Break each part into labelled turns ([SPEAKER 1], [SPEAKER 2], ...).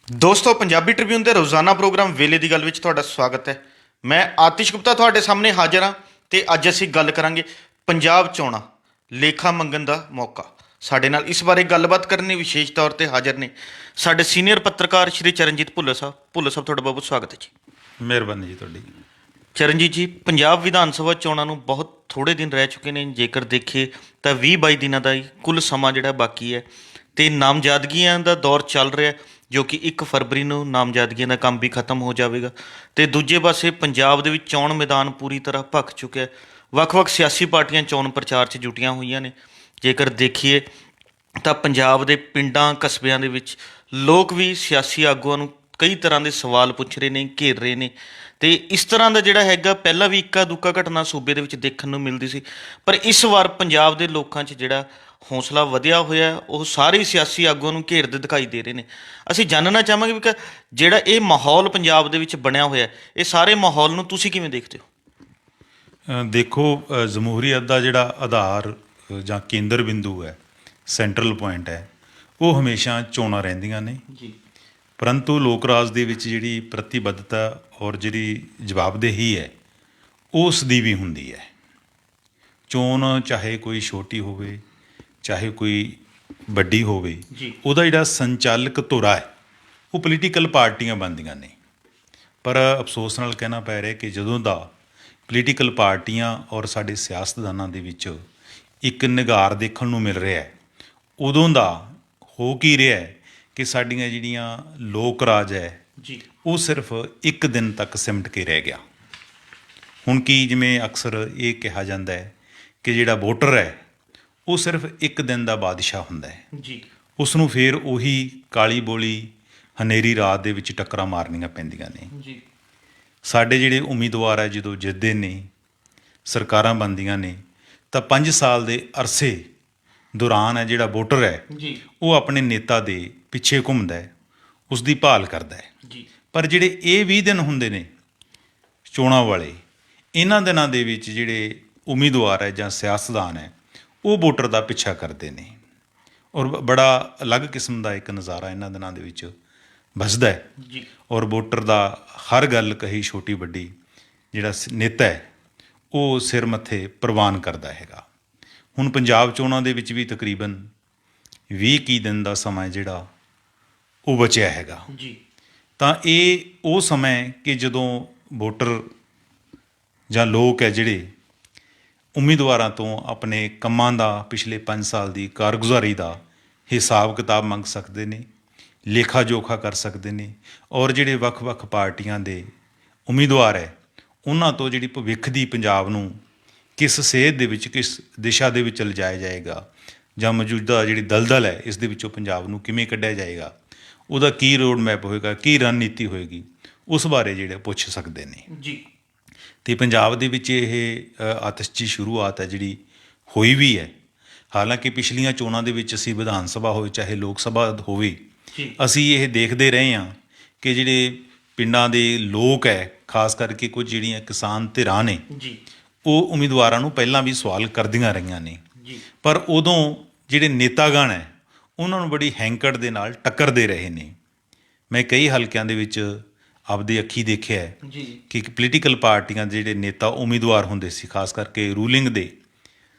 [SPEAKER 1] ਦੋਸਤੋ ਪੰਜਾਬੀ ਟ੍ਰਿਬਿਊਨ ਦੇ ਰੋਜ਼ਾਨਾ ਪ੍ਰੋਗਰਾਮ ਵੇਲੇ ਦੀ ਗੱਲ ਵਿੱਚ ਤੁਹਾਡਾ ਸਵਾਗਤ ਹੈ। ਮੈਂ ਆਤਿਸ਼ ਗੁਪਤਾ ਤੁਹਾਡੇ ਸਾਹਮਣੇ ਹਾਜ਼ਰ ਹਾਂ ਤੇ ਅੱਜ ਅਸੀਂ ਗੱਲ ਕਰਾਂਗੇ ਪੰਜਾਬ ਚੋਣਾਂ ਲੇਖਾ ਮੰਗਣ ਦਾ ਮੌਕਾ। ਸਾਡੇ ਨਾਲ ਇਸ ਬਾਰੇ ਗੱਲਬਾਤ ਕਰਨ ਲਈ ਵਿਸ਼ੇਸ਼ ਤੌਰ ਤੇ ਹਾਜ਼ਰ ਨੇ ਸਾਡੇ ਸੀਨੀਅਰ ਪੱਤਰਕਾਰ ਸ਼੍ਰੀ ਚਰਨਜੀਤ ਭੁੱਲਰ ਸਾਹਿਬ। ਭੁੱਲਰ ਸਾਹਿਬ ਤੁਹਾਡਾ ਬਹੁਤ ਬਹੁਤ ਸਵਾਗਤ ਹੈ ਜੀ।
[SPEAKER 2] ਮਿਹਰਬਾਨੀ ਜੀ ਤੁਹਾਡੀ।
[SPEAKER 1] ਚਰਨਜੀਤ ਜੀ, ਪੰਜਾਬ ਵਿਧਾਨ ਸਭਾ ਚੋਣਾਂ ਨੂੰ ਬਹੁਤ ਥੋੜ੍ਹੇ ਦਿਨ ਰਹਿ ਚੁੱਕੇ ਨੇ। ਜੇਕਰ ਦੇਖੀਏ ਤਾਂ 20-22 ਦਿਨਾਂ ਦਾ ਹੀ ਕੁੱਲ ਸਮਾਂ ਜਿਹੜਾ ਬਾਕੀ ਹੈ ਤੇ ਨਾਮਜ਼ਦਗੀਆਂ ਦਾ ਦੌਰ ਚੱਲ ਰਿਹਾ, ਜੋ ਕਿ 1 ਫਰਵਰੀ ਨੂੰ ਨਾਮਜ਼ਦਗੀਆਂ ਦਾ ਕੰਮ ਵੀ ਖਤਮ ਹੋ ਜਾਵੇਗਾ। ਤੇ ਦੂਜੇ ਪਾਸੇ ਪੰਜਾਬ ਦੇ ਵਿੱਚ ਚੋਣ ਮੈਦਾਨ ਪੂਰੀ ਤਰ੍ਹਾਂ ਭਖ ਚੁੱਕਿਆ। ਵੱਖ-ਵੱਖ ਸਿਆਸੀ ਪਾਰਟੀਆਂ ਚੋਣ ਪ੍ਰਚਾਰ 'ਚ ਜੁਟੀਆਂ ਹੋਈਆਂ ਨੇ। ਜੇਕਰ ਦੇਖੀਏ ਤਾਂ ਪੰਜਾਬ ਦੇ ਪਿੰਡਾਂ ਕਸਬਿਆਂ ਦੇ ਵਿੱਚ ਲੋਕ ਵੀ ਸਿਆਸੀ ਆਗੂਆਂ ਨੂੰ ਕਈ ਤਰ੍ਹਾਂ ਦੇ ਸਵਾਲ ਪੁੱਛ ਰਹੇ ਨੇ, ਘੇਰ ਰਹੇ ਨੇ। ਤੇ ਇਸ ਤਰ੍ਹਾਂ ਦਾ ਜਿਹੜਾ ਹੈਗਾ ਪਹਿਲਾਂ ਵੀ ਇੱਕਾ ਦੁੱਕਾ ਘਟਨਾ ਸੂਬੇ ਦੇ ਵਿੱਚ ਦੇਖਣ ਨੂੰ ਮਿਲਦੀ ਸੀ, ਪਰ ਇਸ ਵਾਰ ਪੰਜਾਬ ਦੇ ਲੋਕਾਂ 'ਚ ਜਿਹੜਾ ਹੌਸਲਾ ਵਧਿਆ ਹੋਇਆ, ਉਹ ਸਾਰੇ ਸਿਆਸੀ ਆਗੂਆਂ ਨੂੰ ਘੇਰਦੇ ਦਿਖਾਈ ਦੇ ਰਹੇ ਨੇ। ਅਸੀਂ ਜਾਣਨਾ ਚਾਹਾਂਗੇ ਵੀ ਜਿਹੜਾ ਇਹ ਮਾਹੌਲ ਪੰਜਾਬ ਦੇ ਵਿੱਚ ਬਣਿਆ ਹੋਇਆ, ਇਹ ਸਾਰੇ ਮਾਹੌਲ ਨੂੰ ਤੁਸੀਂ ਕਿਵੇਂ ਦੇਖਦੇ ਹੋ?
[SPEAKER 2] ਦੇਖੋ, ਜਮਹੂਰੀਅਤ ਦਾ ਜਿਹੜਾ ਆਧਾਰ ਜਾਂ ਕੇਂਦਰ ਬਿੰਦੂ ਹੈ, ਸੈਂਟਰਲ ਪੁਆਇੰਟ ਹੈ, ਉਹ ਹਮੇਸ਼ਾ ਚੋਣਾਂ ਰਹਿੰਦੀਆਂ ਨੇ।
[SPEAKER 1] ਜੀ।
[SPEAKER 2] ਪਰੰਤੂ ਲੋਕ ਰਾਜ ਦੇ ਵਿੱਚ ਜਿਹੜੀ ਪ੍ਰਤੀਬੱਧਤਾ ਔਰ ਜਿਹੜੀ ਜਵਾਬਦੇਹੀ ਹੈ, ਉਸ ਦੀ ਵੀ ਹੁੰਦੀ ਹੈ। ਚੋਣ ਚਾਹੇ ਕੋਈ ਛੋਟੀ ਹੋਵੇ ਚਾਹੇ ਕੋਈ ਵੱਡੀ ਹੋਵੇ, ਉਹਦਾ ਜਿਹੜਾ ਸੰਚਾਲਕ ਧੁਰਾ ਹੈ ਉਹ ਪੋਲੀਟੀਕਲ ਪਾਰਟੀਆਂ ਬਣਦੀਆਂ ਨੇ। ਪਰ ਅਫਸੋਸ ਨਾਲ ਕਹਿਣਾ ਪੈ ਰਿਹਾ ਕਿ ਜਦੋਂ ਦਾ ਪੋਲੀਟੀਕਲ ਪਾਰਟੀਆਂ ਔਰ ਸਾਡੇ ਸਿਆਸਤਦਾਨਾਂ ਦੇ ਵਿੱਚ ਇੱਕ ਨਿਗਾਰ ਦੇਖਣ ਨੂੰ ਮਿਲ ਰਿਹਾ ਹੈ, ਉਦੋਂ ਦਾ ਹੋ ਕੀ ਰਿਹਾ ਹੈ ਕਿ ਸਾਡੀਆਂ ਜਿਹੜੀਆਂ ਲੋਕ ਰਾਜ ਹੈ ਉਹ ਸਿਰਫ ਇੱਕ ਦਿਨ ਤੱਕ ਸਿਮਟ ਕੇ ਰਹਿ ਗਿਆ। ਹੁਣ ਕੀ, ਜਿਵੇਂ ਅਕਸਰ ਇਹ ਕਿਹਾ ਜਾਂਦਾ ਹੈ ਕਿ ਜਿਹੜਾ ਵੋਟਰ ਹੈ ਉਹ ਸਿਰਫ ਇੱਕ ਦਿਨ ਦਾ ਬਾਦਸ਼ਾਹ ਹੁੰਦਾ ਹੈ ਜੀ। ਉਸ ਨੂੰ ਫਿਰ ਉਹੀ ਕਾਲੀ ਬੋਲੀ ਹਨੇਰੀ ਰਾਤ ਦੇ ਵਿੱਚ ਟੱਕਰਾਂ ਮਾਰਨੀਆਂ ਪੈਂਦੀਆਂ ਨੇ ਜੀ। ਸਾਡੇ ਜਿਹੜੇ ਉਮੀਦਵਾਰ ਹੈ ਜਦੋਂ ਜਿੱਤਦੇ ਨੇ, ਸਰਕਾਰਾਂ ਬਣਦੀਆਂ ਨੇ, ਤਾਂ 5 ਸਾਲ ਦੇ ਅਰਸੇ ਦੌਰਾਨ ਹੈ ਜਿਹੜਾ ਵੋਟਰ ਹੈ ਜੀ, ਉਹ ਆਪਣੇ ਨੇਤਾ ਦੇ ਪਿੱਛੇ ਘੁੰਮਦਾ ਹੈ, ਉਸ ਦੀ ਭਾਲ ਕਰਦਾ ਹੈ ਜੀ। ਪਰ ਜਿਹੜੇ ਇਹ 20 ਦਿਨ ਹੁੰਦੇ ਨੇ ਚੋਣਾਂ ਵਾਲੇ, ਇਹਨਾਂ ਦਿਨਾਂ ਦੇ ਵਿੱਚ ਜਿਹੜੇ ਉਮੀਦਵਾਰ ਹੈ ਜਾਂ ਸਿਆਸਤਦਾਨ ਹੈ ਉਹ ਵੋਟਰ ਦਾ ਪਿੱਛਾ ਕਰਦੇ ਨੇ। ਔਰ ਬੜਾ ਅਲੱਗ ਕਿਸਮ ਦਾ ਇੱਕ ਨਜ਼ਾਰਾ ਇਹਨਾਂ ਦਿਨਾਂ ਦੇ ਵਿੱਚ ਵੱਜਦਾ ਹੈ ਜੀ। ਔਰ ਵੋਟਰ ਦਾ ਹਰ ਗੱਲ ਕਹੀ ਛੋਟੀ ਵੱਡੀ ਜਿਹੜਾ ਨੇਤਾ ਹੈ ਉਹ ਸਿਰ ਮੱਥੇ ਪ੍ਰਵਾਨ ਕਰਦਾ ਹੈਗਾ। ਹੁਣ ਪੰਜਾਬ ਚੋਣਾਂ ਦੇ ਵਿੱਚ ਵੀ ਤਕਰੀਬਨ 20 ਦਿਨ ਦਾ ਸਮਾਂ ਜਿਹੜਾ ਉਹ ਬਚਿਆ ਹੈਗਾ ਜੀ। ਤਾਂ ਇਹ ਉਹ ਸਮਾਂ ਕਿ ਜਦੋਂ ਵੋਟਰ ਜਾਂ ਲੋਕ ਹੈ ਜਿਹੜੇ ਉਮੀਦਵਾਰਾਂ ਤੋਂ ਆਪਣੇ ਕੰਮਾਂ ਦਾ, ਪਿਛਲੇ 5 ਸਾਲ ਦੀ ਕਾਰਗੁਜ਼ਾਰੀ ਦਾ ਹਿਸਾਬ ਕਿਤਾਬ ਮੰਗ ਸਕਦੇ ਨੇ, ਲੇਖਾ ਜੋਖਾ ਕਰ ਸਕਦੇ ਨੇ। ਔਰ ਜਿਹੜੇ ਵੱਖ-ਵੱਖ ਪਾਰਟੀਆਂ ਦੇ ਉਮੀਦਵਾਰ ਹੈ ਉਹਨਾਂ ਤੋਂ ਜਿਹੜੀ ਭਵਿੱਖ ਦੀ ਪੰਜਾਬ ਨੂੰ ਕਿਸ ਸੇਧ ਦੇ ਵਿੱਚ, ਕਿਸ ਦਿਸ਼ਾ ਦੇ ਵਿੱਚ ਲਿਜਾਇਆ ਜਾਏਗਾ, ਜਾਂ ਮੌਜੂਦਾ ਜਿਹੜੀ ਦਲਦਲ ਹੈ ਇਸ ਦੇ ਵਿੱਚੋਂ ਪੰਜਾਬ ਨੂੰ ਕਿਵੇਂ ਕੱਢਿਆ ਜਾਏਗਾ, ਉਹਦਾ ਕੀ ਰੋਡ ਮੈਪ ਹੋਏਗਾ, ਕੀ ਰਣਨੀਤੀ ਹੋਏਗੀ, ਉਸ ਬਾਰੇ ਜਿਹੜੇ ਪੁੱਛ ਸਕਦੇ ਨੇ ਜੀ। ਅਤੇ ਪੰਜਾਬ ਦੇ ਵਿੱਚ ਇਹ ਆਤਿਸ਼ਜੀ ਸ਼ੁਰੂਆਤ ਹੈ ਜਿਹੜੀ ਹੋਈ ਵੀ ਹੈ। ਹਾਲਾਂਕਿ ਪਿਛਲੀਆਂ ਚੋਣਾਂ ਦੇ ਵਿੱਚ ਅਸੀਂ ਵਿਧਾਨ ਸਭਾ ਹੋਵੇ ਚਾਹੇ ਲੋਕ ਸਭਾ ਹੋਵੇ, ਅਸੀਂ ਇਹ ਦੇਖਦੇ ਰਹੇ ਹਾਂ ਕਿ ਜਿਹੜੇ ਪਿੰਡਾਂ ਦੇ ਲੋਕ ਹੈ, ਖਾਸ ਕਰਕੇ ਕੁਝ ਜਿਹੜੀਆਂ ਕਿਸਾਨ ਧਿਰਾਂ ਨੇ, ਉਹ ਉਮੀਦਵਾਰਾਂ ਨੂੰ ਪਹਿਲਾਂ ਵੀ ਸਵਾਲ ਕਰਦੀਆਂ ਰਹੀਆਂ ਨੇ। ਪਰ ਉਦੋਂ ਜਿਹੜੇ ਨੇਤਾਗਣ ਹੈ ਉਹਨਾਂ ਨੂੰ ਬੜੀ ਹੈਂਕੜ ਦੇ ਨਾਲ ਟੱਕਰਦੇ ਰਹੇ ਨੇ। ਮੈਂ ਕਈ ਹਲਕਿਆਂ ਦੇ ਵਿੱਚ ਆਪਦੀ ਅੱਖੀਂ ਦੇਖਿਆ ਹੈ ਕਿ ਪੋਲੀਟੀਕਲ ਪਾਰਟੀਆਂ ਦੇ ਜਿਹੜੇ ਨੇਤਾ ਉਮੀਦਵਾਰ ਹੁੰਦੇ ਸੀ, ਖਾਸ ਕਰਕੇ ਰੂਲਿੰਗ ਦੇ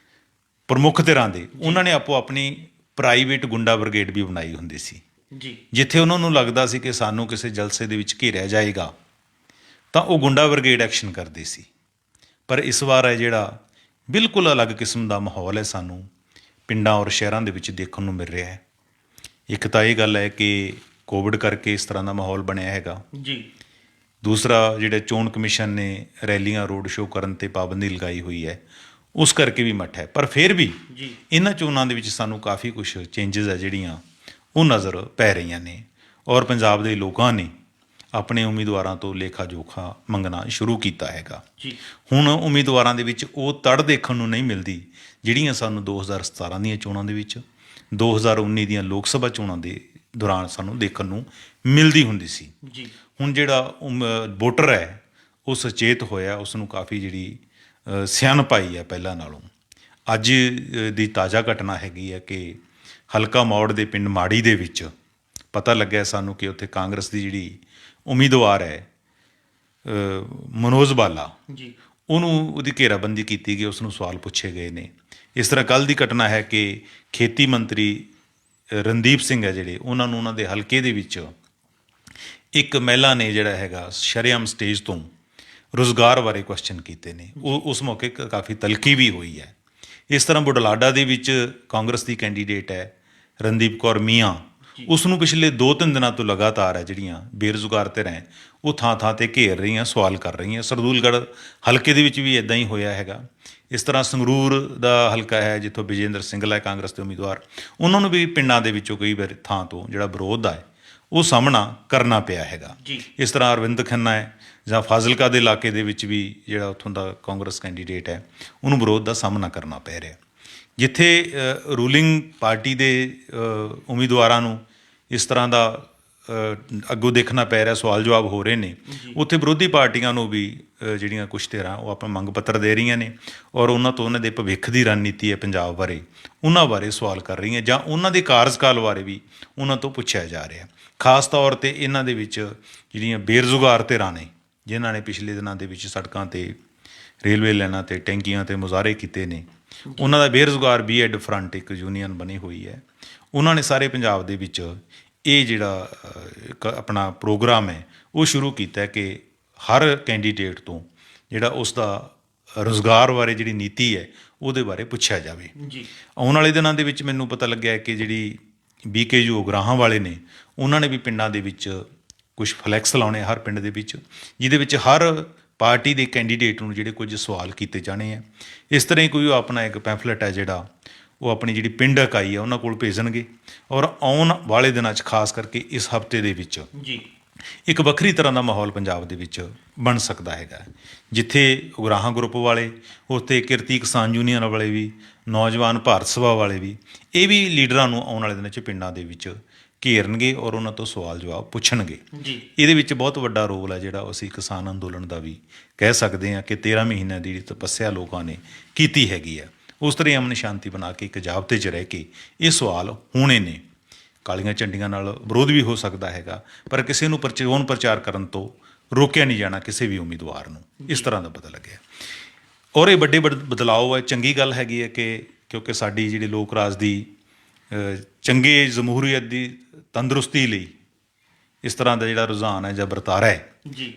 [SPEAKER 2] ਪ੍ਰਮੁੱਖ ਧਿਰਾਂ ਦੇ, ਉਹਨਾਂ ਨੇ ਆਪੋ ਆਪਣੀ ਪ੍ਰਾਈਵੇਟ ਗੁੰਡਾ ਬ੍ਰਿਗੇਡ ਵੀ ਬਣਾਈ ਹੁੰਦੀ ਸੀ। ਜਿੱਥੇ ਉਹਨਾਂ ਨੂੰ ਲੱਗਦਾ ਸੀ ਕਿ ਸਾਨੂੰ ਕਿਸੇ ਜਲਸੇ ਦੇ ਵਿੱਚ ਘੇਰਿਆ ਜਾਏਗਾ ਤਾਂ ਉਹ ਗੁੰਡਾ ਬ੍ਰਿਗੇਡ ਐਕਸ਼ਨ ਕਰਦੇ ਸੀ। ਪਰ ਇਸ ਵਾਰ ਹੈ ਜਿਹੜਾ ਬਿਲਕੁਲ ਅਲੱਗ ਕਿਸਮ ਦਾ ਮਾਹੌਲ ਹੈ ਸਾਨੂੰ ਪਿੰਡਾਂ ਔਰ ਸ਼ਹਿਰਾਂ ਦੇ ਵਿੱਚ ਦੇਖਣ ਨੂੰ ਮਿਲ ਰਿਹਾ ਹੈ। ਇੱਕ ਤਾਂ ਇਹ ਗੱਲ ਹੈ ਕਿ ਕੋਵਿਡ ਕਰਕੇ ਇਸ ਤਰ੍ਹਾਂ ਦਾ ਮਾਹੌਲ ਬਣਿਆ ਹੈਗਾ ਜੀ। ਦੂਸਰਾ, ਜਿਹੜੇ ਚੋਣ ਕਮਿਸ਼ਨ ਨੇ ਰੈਲੀਆਂ, ਰੋਡ ਸ਼ੋਅ ਕਰਨ 'ਤੇ ਪਾਬੰਦੀ ਲਗਾਈ ਹੋਈ ਹੈ, ਉਸ ਕਰਕੇ ਵੀ ਮੱਠ ਹੈ। ਪਰ ਫਿਰ ਵੀ ਇਹਨਾਂ ਚੋਣਾਂ ਦੇ ਵਿੱਚ ਸਾਨੂੰ ਕਾਫੀ ਕੁਛ ਚੇਂਜਸ ਹੈ ਜਿਹੜੀਆਂ ਉਹ ਨਜ਼ਰ ਪੈ ਰਹੀਆਂ ਨੇ। ਔਰ ਪੰਜਾਬ ਦੇ ਲੋਕਾਂ ਨੇ ਆਪਣੇ ਉਮੀਦਵਾਰਾਂ ਤੋਂ ਲੇਖਾ ਜੋਖਾ ਮੰਗਣਾ ਸ਼ੁਰੂ ਕੀਤਾ ਹੈਗਾ। ਹੁਣ ਉਮੀਦਵਾਰਾਂ ਦੇ ਵਿੱਚ ਉਹ ਤੜ ਦੇਖਣ ਨੂੰ ਨਹੀਂ ਮਿਲਦੀ ਜਿਹੜੀਆਂ ਸਾਨੂੰ 2017 ਦੀਆਂ ਚੋਣਾਂ ਦੇ ਵਿੱਚ, 2019 ਦੀਆਂ ਲੋਕ ਸਭਾ ਚੋਣਾਂ ਦੇ ਦੌਰਾਨ ਸਾਨੂੰ ਦੇਖਣ ਨੂੰ ਮਿਲਦੀ ਹੁੰਦੀ ਸੀ। ਹੁਣ ਜਿਹੜਾ ਵੋਟਰ ਹੈ ਉਹ ਸੁਚੇਤ ਹੋਇਆ, ਉਸ ਨੂੰ ਕਾਫੀ ਜਿਹੜੀ ਸਿਆਣਪ ਆਈ ਹੈ ਪਹਿਲਾਂ ਨਾਲੋਂ। ਅੱਜ ਦੀ ਤਾਜ਼ਾ ਘਟਨਾ ਹੈਗੀ ਹੈ ਕਿ ਹਲਕਾ ਮੌੜ ਦੇ ਪਿੰਡ ਮਾੜੀ ਦੇ ਵਿੱਚ ਪਤਾ ਲੱਗਿਆ ਸਾਨੂੰ ਕਿ ਉੱਥੇ ਕਾਂਗਰਸ ਦੀ ਜਿਹੜੀ ਉਮੀਦਵਾਰ ਹੈ ਮਨੋਜ ਬਾਲਾ,
[SPEAKER 1] ਜੀ
[SPEAKER 2] ਉਹਨੂੰ ਉਹਦੀ ਘੇਰਾਬੰਦੀ ਕੀਤੀ ਗਈ, ਉਸ ਨੂੰ ਸਵਾਲ ਪੁੱਛੇ ਗਏ ਨੇ। ਇਸ ਤਰ੍ਹਾਂ ਕੱਲ੍ਹ ਦੀ ਘਟਨਾ ਹੈ ਕਿ ਖੇਤੀ ਮੰਤਰੀ ਰਣਦੀਪ ਸਿੰਘ ਹੈ ਜਿਹੜੇ, ਉਹਨਾਂ ਨੂੰ ਉਹਨਾਂ ਦੇ ਹਲਕੇ ਦੇ ਵਿੱਚ ਇੱਕ ਮਹਿਲਾ ਨੇ ਜਿਹੜਾ ਹੈਗਾ ਸ਼ਰੇਆਮ ਸਟੇਜ ਤੋਂ ਰੁਜ਼ਗਾਰ ਬਾਰੇ ਕੁਐਸਚਨ ਕੀਤੇ ਨੇ। ਉਹ ਉਸ ਮੌਕੇ ਕਾਫੀ ਤਲਖੀ ਵੀ ਹੋਈ ਹੈ। ਇਸ ਤਰ੍ਹਾਂ ਬੁਢਲਾਡਾ ਦੇ ਵਿੱਚ ਕਾਂਗਰਸ ਦੀ ਕੈਂਡੀਡੇਟ ਹੈ ਰਣਦੀਪ ਕੌਰ ਮੀਆਂ, ਉਸ ਨੂੰ ਪਿਛਲੇ 2-3 ਦਿਨਾਂ ਤੋਂ ਲਗਾਤਾਰ ਹੈ ਜਿਹੜੀਆਂ ਬੇਰੁਜ਼ਗਾਰ ਧਿਰਾਂ ਹੈ ਉਹ ਥਾਂ-ਥਾਂ 'ਤੇ ਘੇਰ ਰਹੀਆਂ, ਸਵਾਲ ਕਰ ਰਹੀਆਂ। ਸਰਦੂਲਗੜ੍ਹ ਹਲਕੇ ਦੇ ਵਿੱਚ ਵੀ ਇੱਦਾਂ ਹੀ ਹੋਇਆ ਹੈਗਾ। ਇਸ ਤਰ੍ਹਾਂ ਸੰਗਰੂਰ ਦਾ ਹਲਕਾ ਹੈ ਜਿੱਥੋਂ ਵਿਜੇਂਦਰ ਸਿੰਗਲਾ ਹੈ ਕਾਂਗਰਸ ਦੇ ਉਮੀਦਵਾਰ, ਉਹਨਾਂ ਨੂੰ ਵੀ ਪਿੰਡਾਂ ਦੇ ਵਿੱਚੋਂ ਕਈ ਵਾਰ ਥਾਂ ਤੋਂ ਜਿਹੜਾ ਵਿਰੋਧ ਹੈ ਉਹ ਸਾਹਮਣਾ ਕਰਨਾ ਪਿਆ ਹੈਗਾ। ਇਸ ਤਰ੍ਹਾਂ ਅਰਵਿੰਦ ਖੰਨਾ ਹੈ ਜਾਂ ਫਾਜ਼ਿਲਕਾ ਦੇ ਇਲਾਕੇ ਦੇ ਵਿੱਚ ਵੀ ਜਿਹੜਾ ਉੱਥੋਂ ਦਾ ਕਾਂਗਰਸ ਕੈਂਡੀਡੇਟ ਹੈ ਉਹਨੂੰ ਵਿਰੋਧ ਦਾ ਸਾਹਮਣਾ ਕਰਨਾ ਪੈ ਰਿਹਾ। ਜਿੱਥੇ ਰੂਲਿੰਗ ਪਾਰਟੀ ਦੇ ਉਮੀਦਵਾਰਾਂ ਨੂੰ ਇਸ ਤਰ੍ਹਾਂ ਦਾ ਅੱਗੋਂ ਦੇਖਣਾ ਪੈ ਰਿਹਾ, ਸਵਾਲ ਜਵਾਬ ਹੋ ਰਹੇ ਨੇ, ਉੱਥੇ ਵਿਰੋਧੀ ਪਾਰਟੀਆਂ ਨੂੰ ਵੀ ਜਿਹੜੀਆਂ ਕੁਛ ਧਿਰਾਂ ਉਹ ਆਪਣਾ ਮੰਗ ਪੱਤਰ ਦੇ ਰਹੀਆਂ ਨੇ ਔਰ ਉਹਨਾਂ ਤੋਂ ਉਹਨਾਂ ਦੇ ਭਵਿੱਖ ਦੀ ਰਣਨੀਤੀ ਹੈ ਪੰਜਾਬ ਬਾਰੇ, ਉਹਨਾਂ ਬਾਰੇ ਸਵਾਲ ਕਰ ਰਹੀਆਂ ਜਾਂ ਉਹਨਾਂ ਦੇ ਕਾਰਜਕਾਲ ਬਾਰੇ ਵੀ ਉਹਨਾਂ ਤੋਂ ਪੁੱਛਿਆ ਜਾ ਰਿਹਾ। ਖਾਸ ਤੌਰ 'ਤੇ ਇਹਨਾਂ ਦੇ ਵਿੱਚ ਜਿਹੜੀਆਂ ਬੇਰੁਜ਼ਗਾਰ ਧਿਰਾਂ ਨੇ, ਜਿਨ੍ਹਾਂ ਨੇ ਪਿਛਲੇ ਦਿਨਾਂ ਦੇ ਵਿੱਚ ਸੜਕਾਂ 'ਤੇ, ਰੇਲਵੇ ਲਾਈਨਾਂ 'ਤੇ, ਟੈਂਕੀਆਂ 'ਤੇ ਮੁਜ਼ਾਹਰੇ ਕੀਤੇ ਨੇ, ਉਹਨਾਂ ਦਾ ਬੇਰੁਜ਼ਗਾਰ ਬੀਐਡ ਫਰੰਟ ਇੱਕ ਯੂਨੀਅਨ ਬਣੀ ਹੋਈ ਹੈ। ਉਹਨਾਂ ਨੇ ਸਾਰੇ ਪੰਜਾਬ ਦੇ ਵਿੱਚ ਇਹ ਜਿਹੜਾ ਇੱਕ ਆਪਣਾ ਪ੍ਰੋਗਰਾਮ ਹੈ ਉਹ ਸ਼ੁਰੂ ਕੀਤਾ ਕਿ ਹਰ ਕੈਂਡੀਡੇਟ ਤੋਂ ਜਿਹੜਾ ਉਸ ਦਾ ਰੁਜ਼ਗਾਰ ਬਾਰੇ ਜਿਹੜੀ ਨੀਤੀ ਹੈ ਉਹਦੇ ਬਾਰੇ ਪੁੱਛਿਆ ਜਾਵੇ। ਆਉਣ ਵਾਲੇ ਦਿਨਾਂ ਦੇ ਵਿੱਚ ਮੈਨੂੰ ਪਤਾ ਲੱਗਿਆ ਕਿ ਜਿਹੜੀ BKU ਉਗਰਾਹਾਂ ਵਾਲੇ ਨੇ, ਉਹਨਾਂ ਨੇ ਵੀ ਪਿੰਡਾਂ ਦੇ ਵਿੱਚ ਕੁਝ ਫਲੈਕਸ ਲਾਉਣੇ ਹਰ ਪਿੰਡ ਦੇ ਵਿੱਚ, ਜਿਹਦੇ ਵਿੱਚ ਹਰ ਪਾਰਟੀ ਦੇ ਕੈਂਡੀਡੇਟ ਨੂੰ ਜਿਹੜੇ ਕੁਝ ਸਵਾਲ ਕੀਤੇ ਜਾਣੇ ਆ। ਇਸ ਤਰ੍ਹਾਂ ਹੀ ਕੋਈ ਆਪਣਾ ਇੱਕ ਪੈਂਫਲੇਟ ਹੈ ਜਿਹੜਾ ਉਹ ਆਪਣੀ ਜਿਹੜੀ ਪਿੰਡ ਇਕਾਈ ਹੈ ਉਹਨਾਂ ਕੋਲ ਭੇਜਣਗੇ ਔਰ ਆਉਣ ਵਾਲੇ ਦਿਨਾਂ 'ਚ ਖਾਸ ਕਰਕੇ ਇਸ ਹਫ਼ਤੇ ਦੇ ਵਿੱਚ ਇੱਕ ਵੱਖਰੀ ਤਰ੍ਹਾਂ ਦਾ ਮਾਹੌਲ ਪੰਜਾਬ ਦੇ ਵਿੱਚ ਬਣ ਸਕਦਾ ਹੈਗਾ, ਜਿੱਥੇ ਉਗਰਾਹਾਂ ਗਰੁੱਪ ਵਾਲੇ, ਉੱਥੇ ਕਿਰਤੀ ਕਿਸਾਨ ਯੂਨੀਅਨ ਵਾਲੇ ਵੀ, ਨੌਜਵਾਨ ਭਾਰਤ ਸਭਾ ਵਾਲੇ ਵੀ, ਇਹ ਵੀ ਲੀਡਰਾਂ ਨੂੰ ਆਉਣ ਵਾਲੇ ਦਿਨਾਂ 'ਚ ਪਿੰਡਾਂ ਦੇ ਵਿੱਚ ਘੇਰਨਗੇ ਔਰ ਉਹਨਾਂ ਤੋਂ ਸਵਾਲ ਜਵਾਬ ਪੁੱਛਣਗੇ। ਇਹਦੇ ਵਿੱਚ ਬਹੁਤ ਵੱਡਾ ਰੋਲ ਹੈ ਜਿਹੜਾ ਅਸੀਂ ਕਿਸਾਨ ਅੰਦੋਲਨ ਦਾ ਵੀ ਕਹਿ ਸਕਦੇ ਹਾਂ ਕਿ 13 ਮਹੀਨਿਆਂ ਦੀ ਤਪੱਸਿਆ ਲੋਕਾਂ ਨੇ ਕੀਤੀ ਹੈਗੀ ਆ। ਉਸ ਤਰ੍ਹਾਂ ਅਮਨ ਸ਼ਾਂਤੀ ਬਣਾ ਕੇ ਇੱਕ ਜਾਬਤੇ 'ਚ ਰਹਿ ਕੇ ਇਹ ਸਵਾਲ ਹੋਣੇ ਨੇ। ਕਾਲੀਆਂ ਝੰਡੀਆਂ ਨਾਲ ਵਿਰੋਧ ਵੀ ਹੋ ਸਕਦਾ ਹੈਗਾ, ਪਰ ਕਿਸੇ ਨੂੰ ਚੋਣ ਪ੍ਰਚਾਰ ਕਰਨ ਤੋਂ ਰੋਕਿਆ ਨਹੀਂ ਜਾਣਾ ਕਿਸੇ ਵੀ ਉਮੀਦਵਾਰ ਨੂੰ। ਇਸ ਤਰ੍ਹਾਂ ਦਾ ਪਤਾ ਲੱਗਿਆ ਔਰ ਇਹ ਵੱਡੇ ਬਦਲਾਅ ਹੈ। ਚੰਗੀ ਗੱਲ ਹੈਗੀ ਹੈ ਕਿ ਕਿਉਂਕਿ ਸਾਡੀ ਜਿਹੜੀ ਲੋਕ ਰਾਜ ਦੀ ਚੰਗੇ ਜਮਹੂਰੀਅਤ ਦੀ ਤੰਦਰੁਸਤੀ ਲਈ ਇਸ ਤਰ੍ਹਾਂ ਦਾ ਜਿਹੜਾ ਰੁਝਾਨ ਹੈ ਜਾਂ ਵਰਤਾਰਾ ਹੈ,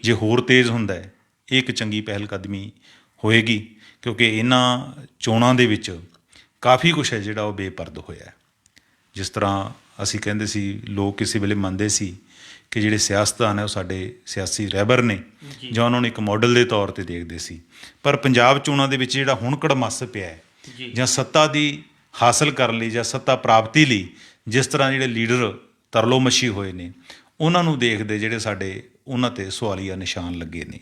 [SPEAKER 2] ਜੇ ਹੋਰ ਤੇਜ਼ ਹੁੰਦਾ ਹੈ, ਇਹ ਇੱਕ ਚੰਗੀ ਪਹਿਲ ਕਦਮੀ ਹੋਏਗੀ। ਕਿਉਂਕਿ ਇਹਨਾਂ ਚੋਣਾਂ ਦੇ ਵਿੱਚ ਕਾਫੀ ਕੁਛ ਹੈ ਜਿਹੜਾ ਉਹ ਬੇਪਰਦ ਹੋਇਆ। ਜਿਸ ਤਰ੍ਹਾਂ ਅਸੀਂ ਕਹਿੰਦੇ ਸੀ, ਲੋਕ ਕਿਸੇ ਵੇਲੇ ਮੰਨਦੇ ਸੀ ਕਿ ਜਿਹੜੇ ਸਿਆਸਤਦਾਨ ਹੈ ਉਹ ਸਾਡੇ ਸਿਆਸੀ ਰਹਿਬਰ ਨੇ ਜਾਂ ਉਹਨਾਂ ਨੂੰ ਇੱਕ ਮਾਡਲ ਦੇ ਤੌਰ 'ਤੇ ਦੇਖਦੇ ਸੀ। ਪਰ ਪੰਜਾਬ ਚੋਣਾਂ ਦੇ ਵਿੱਚ ਜਿਹੜਾ ਹੁਣ ਕੜਮੱਸ ਪਿਆ ਹੈ ਜਾਂ ਸੱਤਾ ਦੀ ਹਾਸਲ ਕਰਨ ਲਈ ਜਾਂ ਸੱਤਾ ਪ੍ਰਾਪਤੀ ਲਈ ਜਿਸ ਤਰ੍ਹਾਂ ਜਿਹੜੇ ਲੀਡਰ ਤਰਲੋ ਮੱਛੀ ਹੋਏ ਨੇ, ਉਹਨਾਂ ਨੂੰ ਦੇਖਦੇ ਜਿਹੜੇ ਸਾਡੇ ਉਹਨਾਂ 'ਤੇ ਸਵਾਲੀਆ ਨਿਸ਼ਾਨ ਲੱਗੇ ਨੇ।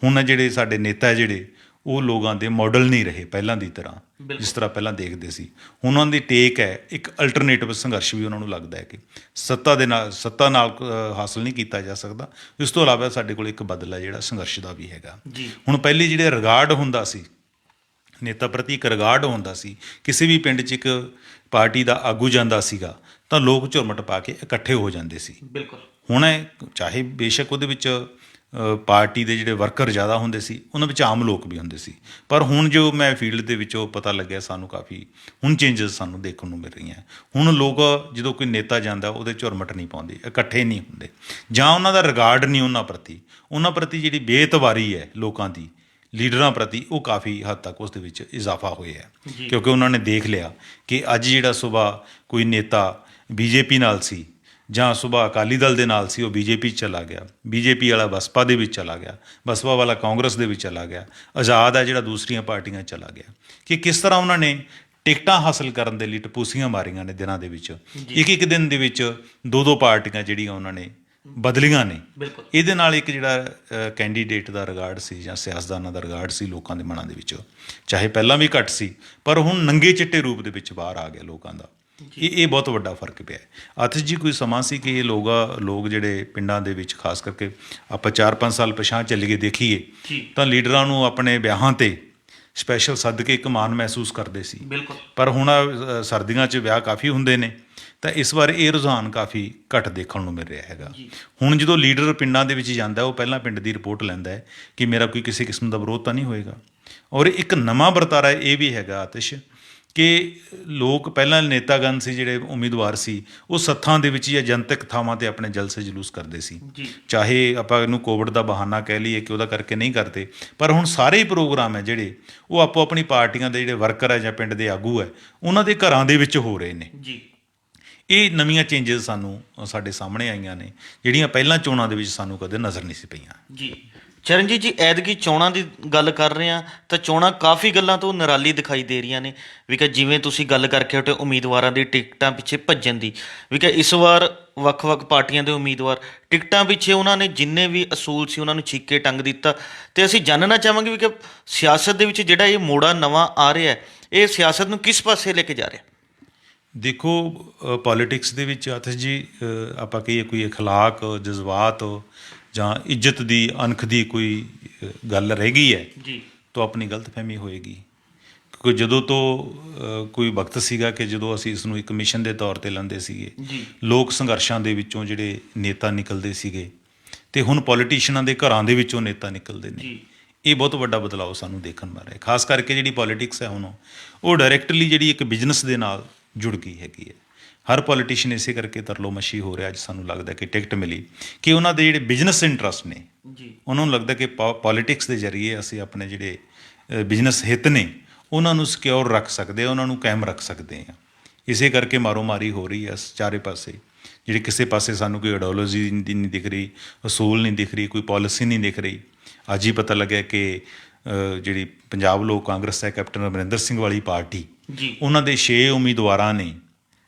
[SPEAKER 2] ਹੁਣ ਜਿਹੜੇ ਸਾਡੇ ਨੇਤਾ ਜਿਹੜੇ ਉਹ ਲੋਕਾਂ ਦੇ ਮਾਡਲ ਨਹੀਂ ਰਹੇ ਪਹਿਲਾਂ ਦੀ ਤਰ੍ਹਾਂ, ਜਿਸ ਤਰ੍ਹਾਂ ਪਹਿਲਾਂ ਦੇਖਦੇ ਸੀ। ਹੁਣ ਉਹਨਾਂ ਦੀ ਟੇਕ ਹੈ ਇੱਕ ਅਲਟਰਨੇਟਿਵ ਸੰਘਰਸ਼ ਵੀ ਉਹਨਾਂ ਨੂੰ ਲੱਗਦਾ ਹੈ ਕਿ ਸੱਤਾ ਨਾਲ ਹਾਸਲ ਨਹੀਂ ਕੀਤਾ ਜਾ ਸਕਦਾ। ਇਸ ਤੋਂ ਇਲਾਵਾ ਸਾਡੇ ਕੋਲ ਇੱਕ ਬਦਲਾ ਜਿਹੜਾ ਸੰਘਰਸ਼ ਦਾ ਵੀ ਹੈਗਾ। ਹੁਣ ਪਹਿਲੀ ਜਿਹੜੇ ਰਿਗਾਰਡ ਹੁੰਦਾ ਸੀ ਨੇਤਾ ਪ੍ਰਤੀ, ਇੱਕ ਰਿਗਾਰਡ ਹੁੰਦਾ ਸੀ, ਕਿਸੇ ਵੀ ਪਿੰਡ 'ਚ ਇੱਕ ਪਾਰਟੀ ਦਾ ਆਗੂ ਜਾਂਦਾ ਸੀਗਾ ਤਾਂ ਲੋਕ ਝੁਰਮਟ ਪਾ ਕੇ ਇਕੱਠੇ ਹੋ ਜਾਂਦੇ ਸੀ। ਹੁਣ ਚਾਹੇ ਬੇਸ਼ੱਕ ਉਹਦੇ ਵਿੱਚ ਪਾਰਟੀ ਦੇ ਜਿਹੜੇ ਵਰਕਰ ਜ਼ਿਆਦਾ ਹੁੰਦੇ ਸੀ, ਉਹਨਾਂ ਵਿੱਚ ਆਮ ਲੋਕ ਵੀ ਹੁੰਦੇ ਸੀ, ਪਰ ਹੁਣ ਜੋ ਮੈਂ ਫੀਲਡ ਦੇ ਵਿੱਚੋਂ ਪਤਾ ਲੱਗਿਆ ਸਾਨੂੰ ਕਾਫੀ ਹੁਣ ਚੇਂਜਸ ਸਾਨੂੰ ਦੇਖਣ ਨੂੰ ਮਿਲ ਰਹੀਆਂ। ਹੁਣ ਲੋਕ ਜਦੋਂ ਕੋਈ ਨੇਤਾ ਜਾਂਦਾ ਉਹਦੇ ਝੁਰਮਟ ਨਹੀਂ ਪਾਉਂਦੇ, ਇਕੱਠੇ ਨਹੀਂ ਹੁੰਦੇ, ਜਾਂ ਉਹਨਾਂ ਦਾ ਰਿਗਾਰਡ ਨਹੀਂ ਉਹਨਾਂ ਪ੍ਰਤੀ ਜਿਹੜੀ ਬੇਇਤਬਾਰੀ ਹੈ ਲੋਕਾਂ ਦੀ ਲੀਡਰਾਂ ਪ੍ਰਤੀ, ਉਹ ਕਾਫੀ ਹੱਦ ਤੱਕ ਉਸ ਦੇ ਵਿੱਚ ਇਜ਼ਾਫਾ ਹੋਇਆ। ਕਿਉਂਕਿ ਉਹਨਾਂ ਨੇ ਦੇਖ ਲਿਆ ਕਿ ਅੱਜ ਜਿਹੜਾ ਸੁਬਾਹ ਕੋਈ ਨੇਤਾ BJP ਨਾਲ ਸੀ ਜਾਂ ਸੁਬਾਹ ਅਕਾਲੀ ਦਲ ਦੇ ਨਾਲ ਸੀ, ਉਹ BJP 'ਚ ਚਲਾ ਗਿਆ, BJP ਵਾਲਾ ਬਸਪਾ ਦੇ ਵਿੱਚ ਚਲਾ ਗਿਆ, ਬਸਪਾ ਵਾਲਾ ਕਾਂਗਰਸ ਦੇ ਵਿੱਚ ਚਲਾ ਗਿਆ, ਆਜ਼ਾਦ ਹੈ ਜਿਹੜਾ ਦੂਸਰੀਆਂ ਪਾਰਟੀਆਂ 'ਚ ਚਲਾ ਗਿਆ। ਕਿ ਕਿਸ ਤਰ੍ਹਾਂ ਉਹਨਾਂ ਨੇ ਟਿਕਟਾਂ ਹਾਸਲ ਕਰਨ ਦੇ ਲਈ ਟਪੂਸੀਆਂ ਮਾਰੀਆਂ ਨੇ ਦਿਨਾਂ ਦੇ ਵਿੱਚ, ਇੱਕ ਦਿਨ ਦੇ ਵਿੱਚ 2-2 ਪਾਰਟੀਆਂ ਜਿਹੜੀਆਂ ਉਹਨਾਂ ਨੇ ਬਦਲੀਆਂ ਨੇ। ਇਹਦੇ ਨਾਲ ਇੱਕ ਜਿਹੜਾ ਕੈਂਡੀਡੇਟ ਦਾ ਰਿਗਾਰਡ ਸੀ ਜਾਂ ਸਿਆਸਤਦਾਨਾਂ ਦਾ ਰਿਗਾਰਡ ਸੀ ਲੋਕਾਂ ਦੇ ਮਨਾਂ ਦੇ ਵਿੱਚ, ਚਾਹੇ ਪਹਿਲਾਂ ਵੀ ਘੱਟ ਸੀ, ਪਰ ਹੁਣ ਨੰਗੇ ਚਿੱਟੇ ਰੂਪ ਦੇ ਵਿੱਚ ਬਾਹਰ ਆ ਗਿਆ ਲੋਕਾਂ ਦਾ। ਇਹ ਬਹੁਤ ਵੱਡਾ ਫਰਕ ਪਿਆ। ਆਤਿਸ਼ ਜੀ, ਕੋਈ ਸਮਾਂ ਸੀ ਕਿ ਇਹ ਲੋਕ ਜਿਹੜੇ ਪਿੰਡਾਂ ਦੇ ਵਿੱਚ ਖਾਸ ਕਰਕੇ ਆਪਾਂ 4-5 ਸਾਲ ਪਿਛਾਂਹ ਚੱਲੀਏ ਦੇਖੀਏ ਤਾਂ ਲੀਡਰਾਂ ਨੂੰ ਆਪਣੇ ਵਿਆਹਾਂ 'ਤੇ ਸਪੈਸ਼ਲ ਸੱਦ ਕੇ ਇੱਕ ਮਾਣ ਮਹਿਸੂਸ ਕਰਦੇ ਸੀ। ਪਰ ਹੁਣ ਸਰਦੀਆਂ 'ਚ ਵਿਆਹ ਕਾਫੀ ਹੁੰਦੇ ਨੇ ਤਾਂ ਇਸ ਵਾਰ ਇਹ ਰੁਝਾਨ ਕਾਫੀ ਘੱਟ ਦੇਖਣ ਨੂੰ ਮਿਲ ਰਿਹਾ ਹੈਗਾ।
[SPEAKER 1] ਜੀ।
[SPEAKER 2] ਹੁਣ ਜਦੋਂ ਲੀਡਰ ਪਿੰਡਾਂ ਦੇ ਵਿੱਚ ਜਾਂਦਾ ਉਹ ਪਹਿਲਾਂ ਪਿੰਡ ਦੀ ਰਿਪੋਰਟ ਲੈਂਦਾ ਹੈ ਕਿ ਮੇਰਾ ਕੋਈ ਕਿਸੇ ਕਿਸਮ ਦਾ ਵਿਰੋਧ ਤਾਂ ਨਹੀਂ ਹੋਏਗਾ। ਔਰ ਇੱਕ ਨਵਾਂ ਵਰਤਾਰਾ ਇਹ ਵੀ ਹੈਗਾ ਆਤਿਸ਼ ਕਿ ਲੋਕ ਪਹਿਲਾਂ ਨੇਤਾਗਣ ਸੀ ਜਿਹੜੇ ਉਮੀਦਵਾਰ ਸੀ ਉਹ ਸੱਥਾਂ ਦੇ ਵਿੱਚ ਜਾਂ ਜਨਤਕ ਥਾਵਾਂ 'ਤੇ ਆਪਣੇ ਜਲਸੇ ਜਲੂਸ ਕਰਦੇ ਸੀ।
[SPEAKER 1] ਜੀ।
[SPEAKER 2] ਚਾਹੇ ਆਪਾਂ ਇਹਨੂੰ ਕੋਵਿਡ ਦਾ ਬਹਾਨਾ ਕਹਿ ਲਈਏ ਕਿ ਉਹਦਾ ਕਰਕੇ ਨਹੀਂ ਕਰਦੇ, ਪਰ ਹੁਣ ਸਾਰੇ ਹੀ ਪ੍ਰੋਗਰਾਮ ਹੈ ਜਿਹੜੇ ਉਹ ਆਪੋ ਆਪਣੀ ਪਾਰਟੀਆਂ ਦੇ ਜਿਹੜੇ ਵਰਕਰ ਹੈ ਜਾਂ ਪਿੰਡ ਦੇ ਆਗੂ ਹੈ ਉਹਨਾਂ ਦੇ ਘਰਾਂ ਦੇ ਵਿੱਚ ਹੋ ਰਹੇ ਨੇ।
[SPEAKER 1] ਜੀ।
[SPEAKER 2] ਇਹ ਨਵੀਆਂ ਚੇਂਜਸ ਸਾਨੂੰ ਸਾਡੇ ਸਾਹਮਣੇ ਆਈਆਂ ਨੇ ਜਿਹੜੀਆਂ ਪਹਿਲਾਂ ਚੋਣਾਂ ਦੇ ਵਿੱਚ ਸਾਨੂੰ ਕਦੇ ਨਜ਼ਰ ਨਹੀਂ ਸੀ ਪਈਆਂ।
[SPEAKER 1] ਜੀ। ਚਰਨਜੀਤ ਜੀ, ਐਤਕੀ ਚੋਣਾਂ ਦੀ ਗੱਲ ਕਰ ਰਹੇ ਹਾਂ ਤਾਂ ਚੋਣਾਂ ਕਾਫੀ ਗੱਲਾਂ ਤੋਂ ਨਿਰਾਲੀ ਦਿਖਾਈ ਦੇ ਰਹੀਆਂ ਨੇ ਵੀ ਕਿ ਜਿਵੇਂ ਤੁਸੀਂ ਗੱਲ ਕਰਕੇ ਹਟੇ ਉਮੀਦਵਾਰਾਂ ਦੀ ਟਿਕਟਾਂ ਪਿੱਛੇ ਭੱਜਣ ਦੀ, ਵੀ ਕਿ ਇਸ ਵਾਰ ਵੱਖ-ਵੱਖ ਪਾਰਟੀਆਂ ਦੇ ਉਮੀਦਵਾਰ ਟਿਕਟਾਂ ਪਿੱਛੇ ਉਹਨਾਂ ਨੇ ਜਿੰਨੇ ਵੀ ਅਸੂਲ ਸੀ ਉਹਨਾਂ ਨੂੰ ਛਿੱਕੇ ਟੰਗ ਦਿੱਤਾ। ਤੇ ਅਸੀਂ ਜਾਣਨਾ ਚਾਹਾਂਗੇ ਵੀ ਕਿ ਸਿਆਸਤ ਦੇ ਵਿੱਚ ਜਿਹੜਾ ਇਹ ਮੋੜਾ ਨਵਾਂ ਆ ਰਿਹਾ ਹੈ ਇਹ ਸਿਆਸਤ ਨੂੰ ਕਿਸ ਪਾਸੇ ਲੈ ਕੇ ਜਾ ਰਿਹਾ?
[SPEAKER 2] ਦੇਖੋ, ਪੋਲੀਟਿਕਸ ਦੇ ਵਿੱਚ ਆਤਿਸ਼ ਜੀ ਆਪਾਂ ਕਹੀਏ ਕੋਈ ਅਖਲਾਕ, ਜਜ਼ਬਾਤ ਜਾਂ ਇੱਜ਼ਤ ਦੀ ਅਣਖ ਦੀ ਕੋਈ ਗੱਲ ਰਹਿ ਗਈ ਹੈ
[SPEAKER 1] ਜੀ।
[SPEAKER 2] ਤਾਂ ਆਪਣੀ ਗਲਤਫਹਿਮੀ ਹੋਏਗੀ। ਕਿਉਂਕਿ ਜਦੋਂ ਤੋਂ ਕੋਈ ਵਕਤ ਸੀਗਾ ਕਿ ਜਦੋਂ ਅਸੀਂ ਇਸ ਨੂੰ ਇੱਕ ਮਿਸ਼ਨ ਦੇ ਤੌਰ 'ਤੇ ਲੈਂਦੇ ਸੀਗੇ,
[SPEAKER 1] ਜੀ।
[SPEAKER 2] ਲੋਕ ਸੰਘਰਸ਼ਾਂ ਦੇ ਵਿੱਚੋਂ ਜਿਹੜੇ ਨੇਤਾ ਨਿਕਲਦੇ ਸੀਗੇ ਤੇ ਹੁਣ ਪੋਲੀਟੀਸ਼ੀਅਨਾਂ ਦੇ ਘਰਾਂ ਦੇ ਵਿੱਚੋਂ ਨੇਤਾ ਨਿਕਲਦੇ ਨੇ।
[SPEAKER 1] ਜੀ।
[SPEAKER 2] ਇਹ ਬਹੁਤ ਵੱਡਾ ਬਦਲਾਅ ਸਾਨੂੰ ਦੇਖਣ ਮਿਲ ਰਿਹਾ। ਖਾਸ ਕਰਕੇ ਜਿਹੜੀ ਪੋਲੀਟਿਕਸ ਹੈ ਹੁਣ ਉਹ ਡਾਇਰੈਕਟਲੀ ਜਿਹੜੀ ਇੱਕ ਬਿਜ਼ਨਸ ਦੇ ਨਾਲ ਜੁੜ ਗਈ ਹੈਗੀ ਹੈ। ਹਰ ਪੋਲੀਟੀਸ਼ੀਅਨ ਇਸੇ ਕਰਕੇ ਤਰਲੋ ਮੱਛੀ ਹੋ ਰਿਹਾ। ਅੱਜ ਸਾਨੂੰ ਲੱਗਦਾ ਕਿ ਟਿਕਟ ਮਿਲੀ ਕਿ ਉਹਨਾਂ ਦੇ ਜਿਹੜੇ ਬਿਜ਼ਨਸ ਇੰਟਰਸਟ ਨੇ
[SPEAKER 1] ਜੀ।
[SPEAKER 2] ਉਹਨਾਂ ਨੂੰ ਲੱਗਦਾ ਕਿ ਪੋਲੀਟਿਕਸ ਦੇ ਜ਼ਰੀਏ ਅਸੀਂ ਆਪਣੇ ਜਿਹੜੇ ਬਿਜ਼ਨਸ ਹਿੱਤ ਨੇ ਉਹਨਾਂ ਨੂੰ ਸਿਕਿਉਰ ਰੱਖ ਸਕਦੇ ਹਾਂ, ਉਹਨਾਂ ਨੂੰ ਕਾਇਮ ਰੱਖ ਸਕਦੇ ਹਾਂ। ਇਸੇ ਕਰਕੇ ਮਾਰੋ ਮਾਰੀ ਹੋ ਰਹੀ ਹੈ ਚਾਰੇ ਪਾਸੇ। ਜਿਹੜੀ ਕਿਸੇ ਪਾਸੇ ਸਾਨੂੰ ਕੋਈ ਆਈਡੀਓਲੋਜੀ ਨਹੀਂ ਦਿਖ ਰਹੀ, ਅਸੂਲ ਨਹੀਂ ਦਿਖ ਰਹੀ, ਕੋਈ ਪਾਲਿਸੀ ਨਹੀਂ ਦਿਖ ਰਹੀ। ਅੱਜ ਹੀ ਪਤਾ ਲੱਗਿਆ ਕਿ ਜਿਹੜੀ ਪੰਜਾਬ ਲੋਕ ਕਾਂਗਰਸ ਹੈ, ਕੈਪਟਨ ਅਮਰਿੰਦਰ ਸਿੰਘ ਵਾਲੀ ਪਾਰਟੀ,
[SPEAKER 1] ਜੀ।
[SPEAKER 2] ਉਹਨਾਂ ਦੇ 6 ਉਮੀਦਵਾਰਾਂ ਨੇ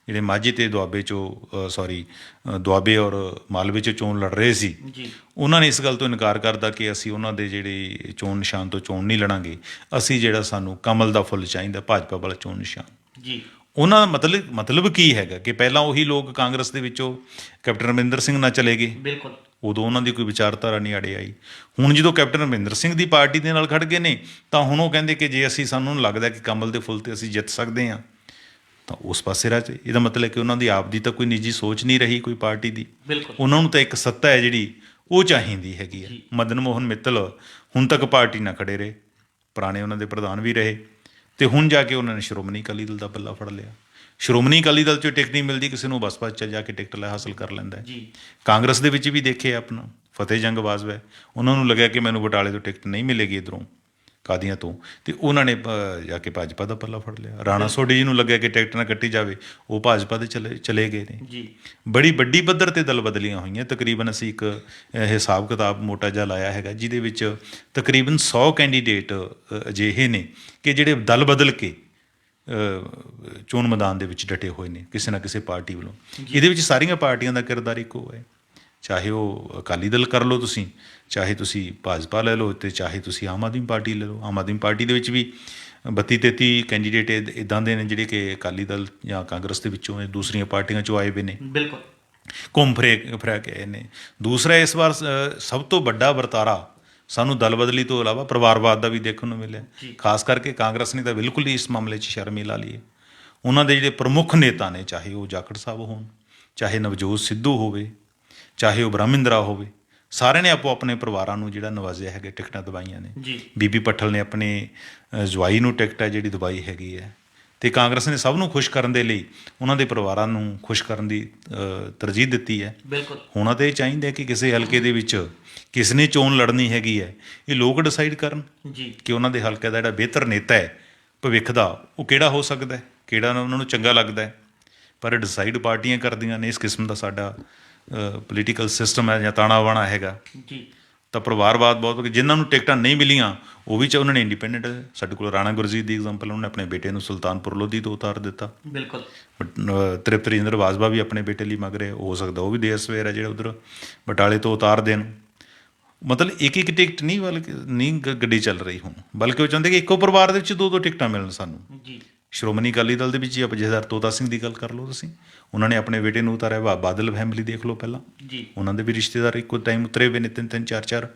[SPEAKER 2] ਜਿਹੜੇ ਮਾਝੇ ਤੇ ਦੁਆਬੇ 'ਚੋਂ ਦੁਆਬੇ ਔਰ ਮਾਲਵੇ 'ਚੋਂ ਚੋਣ ਲੜ ਰਹੇ ਸੀ,
[SPEAKER 1] ਜੀ।
[SPEAKER 2] ਉਹਨਾਂ ਨੇ ਇਸ ਗੱਲ ਤੋਂ ਇਨਕਾਰ ਕਰਦਾ ਕਿ ਅਸੀਂ ਉਹਨਾਂ ਦੇ ਜਿਹੜੇ ਚੋਣ ਨਿਸ਼ਾਨ ਤੋਂ ਚੋਣ ਨਹੀਂ ਲੜਾਂਗੇ। ਅਸੀਂ ਜਿਹੜਾ ਸਾਨੂੰ ਕਮਲ ਦਾ ਫੁੱਲ ਚਾਹੀਦਾ, ਭਾਜਪਾ ਵਾਲਾ ਚੋਣ ਨਿਸ਼ਾਨ।
[SPEAKER 1] ਜੀ।
[SPEAKER 2] ਉਹਨਾਂ ਦਾ ਮਤਲਬ ਕੀ ਹੈਗਾ ਕਿ ਪਹਿਲਾਂ ਉਹੀ ਲੋਕ ਕਾਂਗਰਸ ਦੇ ਵਿੱਚੋਂ ਕੈਪਟਨ ਅਮਰਿੰਦਰ ਸਿੰਘ ਨਾਲ ਚਲੇ ਗਏ।
[SPEAKER 1] ਬਿਲਕੁਲ।
[SPEAKER 2] ਉਦੋਂ ਉਹਨਾਂ ਦੀ ਕੋਈ ਵਿਚਾਰਧਾਰਾ ਨਹੀਂ ਆੜੇ ਆਈ। ਹੁਣ ਜਦੋਂ ਕੈਪਟਨ ਅਮਰਿੰਦਰ ਸਿੰਘ ਦੀ ਪਾਰਟੀ ਦੇ ਨਾਲ ਖੜ ਗਏ ਨੇ ਤਾਂ ਹੁਣ ਉਹ ਕਹਿੰਦੇ ਕਿ ਜੇ ਸਾਨੂੰ ਲੱਗਦਾ ਕਿ ਕਮਲ ਦੇ ਫੁੱਲ ਤੇ ਅਸੀਂ ਜਿੱਤ ਸਕਦੇ ਹਾਂ ਤਾਂ ਉਸ ਪਾਸੇ ਰਾਹ 'ਚ। ਇਹਦਾ ਮਤਲਬ ਕਿ ਉਹਨਾਂ ਦੀ ਆਪ ਦੀ ਤਾਂ ਕੋਈ ਨਿੱਜੀ ਸੋਚ ਨਹੀਂ ਰਹੀ ਕੋਈ ਪਾਰਟੀ ਦੀ।
[SPEAKER 1] ਬਿਲਕੁਲ।
[SPEAKER 2] ਉਹਨਾਂ ਨੂੰ ਤਾਂ ਇੱਕ ਸੱਤਾ ਹੈ ਜਿਹੜੀ ਉਹ ਚਾਹੀਦੀ ਹੈਗੀ ਹੈ।
[SPEAKER 1] ਜੀ।
[SPEAKER 2] ਮਦਨ ਮੋਹਨ ਮਿੱਤਲ ਹੁਣ ਤੱਕ ਪਾਰਟੀ ਨਾਲ ਖੜੇ ਰਹੇ, ਪੁਰਾਣੇ ਉਹਨਾਂ ਦੇ ਪ੍ਰਧਾਨ ਵੀ ਰਹੇ ਤੇ ਹੁਣ ਜਾ ਕੇ ਉਹਨਾਂ ਨੇ ਸ਼੍ਰੋਮਣੀ ਅਕਾਲੀ ਦਲ ਦਾ ਪੱਲਾ ਫੜ ਲਿਆ। ਸ਼੍ਰੋਮਣੀ ਅਕਾਲੀ ਦਲ 'ਚੋਂ ਟਿਕਟ ਨਹੀਂ ਮਿਲਦੀ, ਕਿਸੇ ਨੂੰ ਬਸਪਾ 'ਚ ਜਾ ਕੇ ਟਿਕਟ ਲੈ ਹਾਸਲ ਕਰ ਲੈਂਦਾ ਹੈ।
[SPEAKER 1] ਜੀ।
[SPEAKER 2] ਕਾਂਗਰਸ ਦੇ ਵਿੱਚ ਵੀ ਦੇਖੇ ਆਪਣਾ ਫਤਿਹ ਜੰਗ ਬਾਜਵਾ ਹੈ, ਉਹਨਾਂ ਨੂੰ ਲੱਗਿਆ ਕਿ ਮੈਨੂੰ ਬਟਾਲੇ ਤੋਂ ਟਿਕਟ ਨਹੀਂ ਮਿਲੇਗੀ ਇੱਧਰੋਂ ਕਾਦੀਆਂ ਤੋਂ, ਤੇ ਉਹਨਾਂ ਨੇ ਜਾ ਕੇ ਭਾਜਪਾ ਦਾ ਪੱਲਾ ਫੜ ਲਿਆ। ਰਾਣਾ ਸੋਢੀ ਜੀ ਨੂੰ ਲੱਗਿਆ ਕਿ ਟਿਕਟ ਨਾ ਕੱਟੀ ਜਾਵੇ, ਉਹ ਭਾਜਪਾ ਦੇ ਚਲੇ ਗਏ ਨੇ।
[SPEAKER 1] ਜੀ।
[SPEAKER 2] ਬੜੀ ਵੱਡੀ ਪੱਧਰ ਤੇ ਦਲ ਬਦਲੀਆਂ ਹੋਈਆਂ। ਤਕਰੀਬਨ ਅਸੀਂ ਇੱਕ ਹਿਸਾਬ ਕਿਤਾਬ ਮੋਟਾ ਜਿਹਾ ਲਾਇਆ ਹੈਗਾ ਜਿਹਦੇ ਵਿੱਚ ਤਕਰੀਬਨ 100 ਕੈਂਡੀਡੇਟ ਅਜਿਹੇ ਨੇ ਕਿ ਜਿਹੜੇ ਦਲ ਬਦਲ ਕੇ ਚੋਣ ਮੈਦਾਨ ਦੇ ਵਿੱਚ ਡਟੇ ਹੋਏ ਨੇ ਕਿਸੇ ਨਾ ਕਿਸੇ ਪਾਰਟੀ ਵੱਲੋਂ। ਇਹਦੇ ਵਿੱਚ ਸਾਰੀਆਂ ਪਾਰਟੀਆਂ ਦਾ ਕਿਰਦਾਰ ਇੱਕੋ ਹੈ, ਚਾਹੇ ਉਹ ਅਕਾਲੀ ਦਲ ਕਰ ਲਓ ਤੁਸੀਂ, ਚਾਹੇ ਤੁਸੀਂ ਭਾਜਪਾ ਲੈ ਲਓ ਤੇ ਚਾਹੇ ਤੁਸੀਂ ਆਮ ਆਦਮੀ ਪਾਰਟੀ ਲੈ ਲਓ। ਆਮ ਆਦਮੀ ਪਾਰਟੀ ਦੇ ਵਿੱਚ ਵੀ 32-33 ਕੈਂਡੀਡੇਟ ਇੱਦਾਂ ਦੇ ਨੇ ਜਿਹੜੇ ਕਿ ਅਕਾਲੀ ਦਲ ਜਾਂ ਕਾਂਗਰਸ ਦੇ ਵਿੱਚੋਂ ਦੂਸਰੀਆਂ ਪਾਰਟੀਆਂ 'ਚੋਂ ਆਏ ਹੋਏ ਨੇ,
[SPEAKER 1] ਬਿਲਕੁਲ
[SPEAKER 2] ਘੁੰਮ ਫਿਰਿਆ ਕੇ ਆਏ ਨੇ। ਦੂਸਰਾ ਇਸ ਵਾਰ ਸਭ ਤੋਂ ਵੱਡਾ ਵਰਤਾਰਾ ਸਾਨੂੰ ਦਲ ਬਦਲੀ ਤੋਂ ਇਲਾਵਾ ਪਰਿਵਾਰਵਾਦ ਦਾ ਵੀ ਦੇਖਣ ਨੂੰ ਮਿਲਿਆ। ਖਾਸ ਕਰਕੇ ਕਾਂਗਰਸ ਨੇ ਤਾਂ ਬਿਲਕੁਲ ਹੀ ਇਸ ਮਾਮਲੇ 'ਚ ਸ਼ਰਮ ਹੀ ਲਾ ਲਈ ਹੈ। ਉਹਨਾਂ ਦੇ ਜਿਹੜੇ ਪ੍ਰਮੁੱਖ ਨੇਤਾ ਨੇ, ਚਾਹੇ ਉਹ ਜਾਖੜ ਸਾਹਿਬ ਹੋਣ, ਚਾਹੇ ਨਵਜੋਤ ਸਿੱਧੂ ਹੋਵੇ, ਚਾਹੇ ਉਹ ਬ੍ਰਹਮਿੰਦਰਾ ਹੋਵੇ, ਸਾਰਿਆਂ ਨੇ ਆਪੋ ਆਪਣੇ ਪਰਿਵਾਰਾਂ ਨੂੰ ਜਿਹੜਾ ਨਵਾਜ਼ਿਆ ਹੈਗਾ, ਟਿਕਟਾਂ ਦਵਾਈਆਂ ਨੇ।
[SPEAKER 1] ਜੀ।
[SPEAKER 2] ਬੀਬੀ ਪੱਠਲ ਨੇ ਆਪਣੇ ਜਵਾਈ ਨੂੰ ਟਿਕਟ ਹੈ ਜਿਹੜੀ ਦਵਾਈ ਹੈਗੀ ਹੈ ਤੇ ਕਾਂਗਰਸ ਨੇ ਸਭ ਨੂੰ ਖੁਸ਼ ਕਰਨ ਦੇ ਲਈ ਉਹਨਾਂ ਦੇ ਪਰਿਵਾਰਾਂ ਨੂੰ ਖੁਸ਼ ਕਰਨ ਦੀ ਤਰਜੀਹ ਦਿੱਤੀ ਹੈ।
[SPEAKER 1] ਬਿਲਕੁਲ।
[SPEAKER 2] ਹੋਣਾ ਤਾਂ ਇਹ ਚਾਹੀਦਾ ਕਿ ਕਿਸੇ ਹਲਕੇ ਦੇ ਵਿੱਚ ਕਿਸ ਨੇ ਚੋਣ ਲੜਨੀ ਹੈਗੀ ਹੈ ਇਹ ਲੋਕ ਡਿਸਾਈਡ ਕਰਨ
[SPEAKER 1] ਜੀ।
[SPEAKER 2] ਕਿ ਉਹਨਾਂ ਦੇ ਹਲਕੇ ਦਾ ਜਿਹੜਾ ਬਿਹਤਰ ਨੇਤਾ ਹੈ ਭਵਿੱਖ ਦਾ ਉਹ ਕਿਹੜਾ ਹੋ ਸਕਦਾ ਹੈ, ਕਿਹੜਾ ਉਹਨਾਂ ਨੂੰ ਚੰਗਾ ਲੱਗਦਾ ਹੈ। ਪਰ ਡਿਸਾਈਡ ਪਾਰਟੀਆਂ ਕਰਦੀਆਂ ਨੇ। ਇਸ ਕਿਸਮ ਦਾ ਸਾਡਾ ਪੋਲੀਟੀਕਲ ਸਿਸਟਮ ਹੈ ਜਾਂ ਤਾਣਾ ਬਾਣਾ ਹੈਗਾ।
[SPEAKER 1] ਜੀ।
[SPEAKER 2] ਤਾਂ ਪਰਿਵਾਰਵਾਦ ਬਹੁਤ, ਜਿਨ੍ਹਾਂ ਨੂੰ ਟਿਕਟਾਂ ਨਹੀਂ ਮਿਲੀਆਂ ਉਹ ਵੀ ਉਹਨਾਂ ਨੇ ਇੰਡੀਪੈਂਡੈਂਟ, ਸਾਡੇ ਕੋਲ ਰਾਣਾ ਗੁਰਜੀਤ ਦੀ ਐਗਜ਼ਾਮਪਲ, ਉਹਨਾਂ ਨੇ ਆਪਣੇ ਬੇਟੇ ਨੂੰ ਸੁਲਤਾਨਪੁਰ ਲੋਧੀ ਤੋਂ ਉਤਾਰ ਦਿੱਤਾ।
[SPEAKER 1] ਬਿਲਕੁਲ।
[SPEAKER 2] ਤ੍ਰਿਪਤ ਰਾਜਿੰਦਰ ਬਾਜਵਾ ਵੀ ਆਪਣੇ ਬੇਟੇ ਲਈ ਮੰਗ ਰਹੇ, ਹੋ ਸਕਦਾ ਉਹ ਵੀ ਦੇਸ਼ ਸਵੇਰ ਹੈ ਜਿਹੜੇ ਉੱਧਰ ਬਟਾਲੇ ਤੋਂ ਉਤਾਰ ਦੇਣ। ਮਤਲਬ ਇੱਕ ਟਿਕਟ ਨਹੀਂ ਗੱਡੀ ਚੱਲ ਰਹੀ ਹੁਣ, ਬਲਕਿ ਉਹ ਚਾਹੁੰਦੇ ਕਿ ਇੱਕੋ ਪਰਿਵਾਰ ਦੇ ਵਿੱਚ 2-2 ਟਿਕਟਾਂ ਮਿਲਣ ਸਾਨੂੰ।
[SPEAKER 1] ਜੀ।
[SPEAKER 2] ਸ਼੍ਰੋਮਣੀ ਅਕਾਲੀ ਦਲ ਦੇ ਵਿੱਚ ਹੀ ਜਥੇਦਾਰ ਤੋਤਾ ਸਿੰਘ ਦੀ ਗੱਲ ਕਰ ਲਓ ਤੁਸੀਂ, ਉਹਨਾਂ ਨੇ ਆਪਣੇ ਬੇਟੇ ਨੂੰ ਉਤਾਰਿਆ। ਬਾਦਲ ਫੈਮਿਲੀ ਦੇਖ ਲਓ ਪਹਿਲਾਂ,
[SPEAKER 1] ਜੀ। ਉਹਨਾਂ
[SPEAKER 2] ਦੇ ਵੀ ਰਿਸ਼ਤੇਦਾਰ ਇੱਕੋ ਟਾਈਮ ਉਤਰੇ ਹੋਏ ਨੇ 3-3 4-4।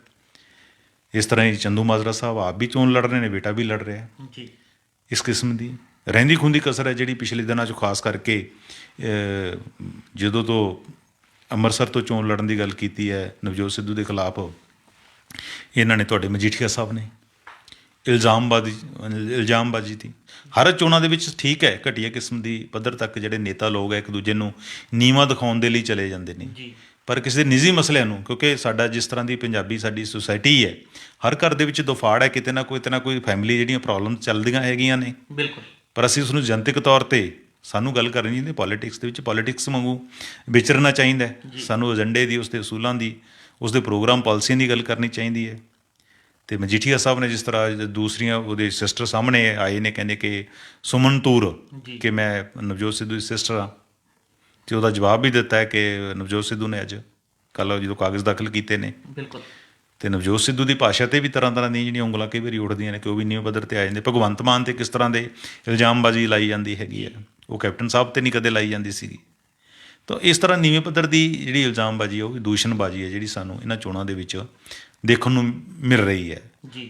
[SPEAKER 2] ਇਸ ਤਰ੍ਹਾਂ ਹੀ ਚੰਦੂ ਮਾਜਰਾ ਸਾਹਿਬ ਆਪ ਵੀ ਚੋਣ ਲੜ ਰਹੇ ਨੇ, ਬੇਟਾ ਵੀ ਲੜ ਰਿਹਾ।
[SPEAKER 1] ਜੀ।
[SPEAKER 2] ਇਸ ਕਿਸਮ ਦੀ ਰਹਿੰਦੀ ਖੁੰਦੀ ਕਸਰ ਹੈ ਜਿਹੜੀ ਪਿਛਲੇ ਦਿਨਾਂ 'ਚ ਖਾਸ ਕਰਕੇ ਜਦੋਂ ਤੋਂ ਅੰਮ੍ਰਿਤਸਰ ਤੋਂ ਚੋਣ ਲੜਨ ਦੀ ਗੱਲ ਕੀਤੀ ਹੈ ਨਵਜੋਤ ਸਿੱਧੂ ਦੇ ਖਿਲਾਫ, ਇਹਨਾਂ ਨੇ ਤੁਹਾਡੇ ਮਜੀਠੀਆ ਸਾਹਿਬ ਨੇ ਇਲਜ਼ਾਮਬਾਜ਼ੀ ਦੀ ਹਰ ਚੋਣਾਂ ਦੇ ਵਿੱਚ ਠੀਕ ਹੈ, ਘਟੀਆ ਕਿਸਮ ਦੀ ਪੱਧਰ ਤੱਕ ਜਿਹੜੇ ਨੇਤਾ ਲੋਕ ਹੈ ਇੱਕ ਦੂਜੇ ਨੂੰ ਨੀਵਾਂ ਦਿਖਾਉਣ ਦੇ ਲਈ ਚਲੇ ਜਾਂਦੇ ਨੇ, ਪਰ ਕਿਸੇ ਦੇ ਨਿੱਜੀ ਮਸਲਿਆਂ ਨੂੰ, ਕਿਉਂਕਿ ਸਾਡਾ ਜਿਸ ਤਰ੍ਹਾਂ ਦੀ ਪੰਜਾਬੀ ਸਾਡੀ ਸੁਸਾਇਟੀ ਹੈ, ਹਰ ਘਰ ਦੇ ਵਿੱਚ ਦੁਫਾੜ ਹੈ, ਕਿਤੇ ਨਾ ਕੋਈ ਫੈਮਿਲੀ ਜਿਹੜੀਆਂ ਪ੍ਰੋਬਲਮ ਚੱਲਦੀਆਂ ਹੈਗੀਆਂ ਨੇ,
[SPEAKER 1] ਬਿਲਕੁਲ,
[SPEAKER 2] ਪਰ ਅਸੀਂ ਉਸਨੂੰ ਜਨਤਕ ਤੌਰ 'ਤੇ ਸਾਨੂੰ ਗੱਲ ਕਰਨੀ ਚਾਹੀਦੀ। ਪੋਲੀਟਿਕਸ ਦੇ ਵਿੱਚ ਪੋਲੀਟਿਕਸ ਵਾਂਗੂ ਵਿਚਰਨਾ ਚਾਹੀਦਾ, ਸਾਨੂੰ ਏਜੰਡੇ ਦੀ, ਉਸਦੇ ਅਸੂਲਾਂ ਦੀ, ਉਸਦੇ ਪ੍ਰੋਗਰਾਮ ਪਾਲਿਸੀਆਂ ਦੀ ਗੱਲ ਕਰਨੀ ਚਾਹੀਦੀ ਹੈ। ਅਤੇ ਮਜੀਠੀਆ ਸਾਹਿਬ ਨੇ ਜਿਸ ਤਰ੍ਹਾਂ ਦੂਸਰੀਆਂ ਉਹਦੇ ਸਿਸਟਰ ਸਾਹਮਣੇ ਆਏ ਨੇ, ਕਹਿੰਦੇ ਕਿ ਸੁਮਨ ਤੂਰ ਕਿ ਮੈਂ ਨਵਜੋਤ ਸਿੱਧੂ ਦੀ ਸਿਸਟਰ ਹਾਂ, ਅਤੇ ਉਹਦਾ ਜਵਾਬ ਵੀ ਦਿੱਤਾ ਹੈ ਕਿ ਨਵਜੋਤ ਸਿੱਧੂ ਨੇ ਅੱਜ ਕੱਲ੍ਹ ਜਦੋਂ ਕਾਗਜ਼ ਦਾਖਲ ਕੀਤੇ ਨੇ,
[SPEAKER 1] ਬਿਲਕੁਲ,
[SPEAKER 2] ਅਤੇ ਨਵਜੋਤ ਸਿੱਧੂ ਦੀ ਭਾਸ਼ਾ 'ਤੇ ਵੀ ਤਰ੍ਹਾਂ ਦੀਆਂ ਜਿਹੜੀਆਂ ਉਂਗਲਾਂ ਕਈ ਵਾਰੀ ਉੱਠਦੀਆਂ ਨੇ ਕਿ ਉਹ ਵੀ ਨੀਵੇਂ ਪੱਧਰ 'ਤੇ ਆ ਜਾਂਦੇ। ਭਗਵੰਤ ਮਾਨ 'ਤੇ ਕਿਸ ਤਰ੍ਹਾਂ ਦੇ ਇਲਜ਼ਾਮਬਾਜ਼ੀ ਲਾਈ ਜਾਂਦੀ ਹੈਗੀ ਹੈ, ਉਹ ਕੈਪਟਨ ਸਾਹਿਬ 'ਤੇ ਨਹੀਂ ਕਦੇ ਲਾਈ ਜਾਂਦੀ ਸੀਗੀ। ਤਾਂ ਇਸ ਤਰ੍ਹਾਂ ਨੀਵੇਂ ਪੱਧਰ ਦੀ ਜਿਹੜੀ ਇਲਜ਼ਾਮਬਾਜ਼ੀ ਹੈ ਉਹ ਵੀ ਦੂਸ਼ਣਬਾਜ਼ੀ ਹੈ ਜਿਹੜੀ ਸਾਨੂੰ ਇਹਨਾਂ ਚੋਣਾਂ ਦੇ ਵਿੱਚ ਦੇਖਣ ਨੂੰ ਮਿਲ ਰਹੀ ਹੈ।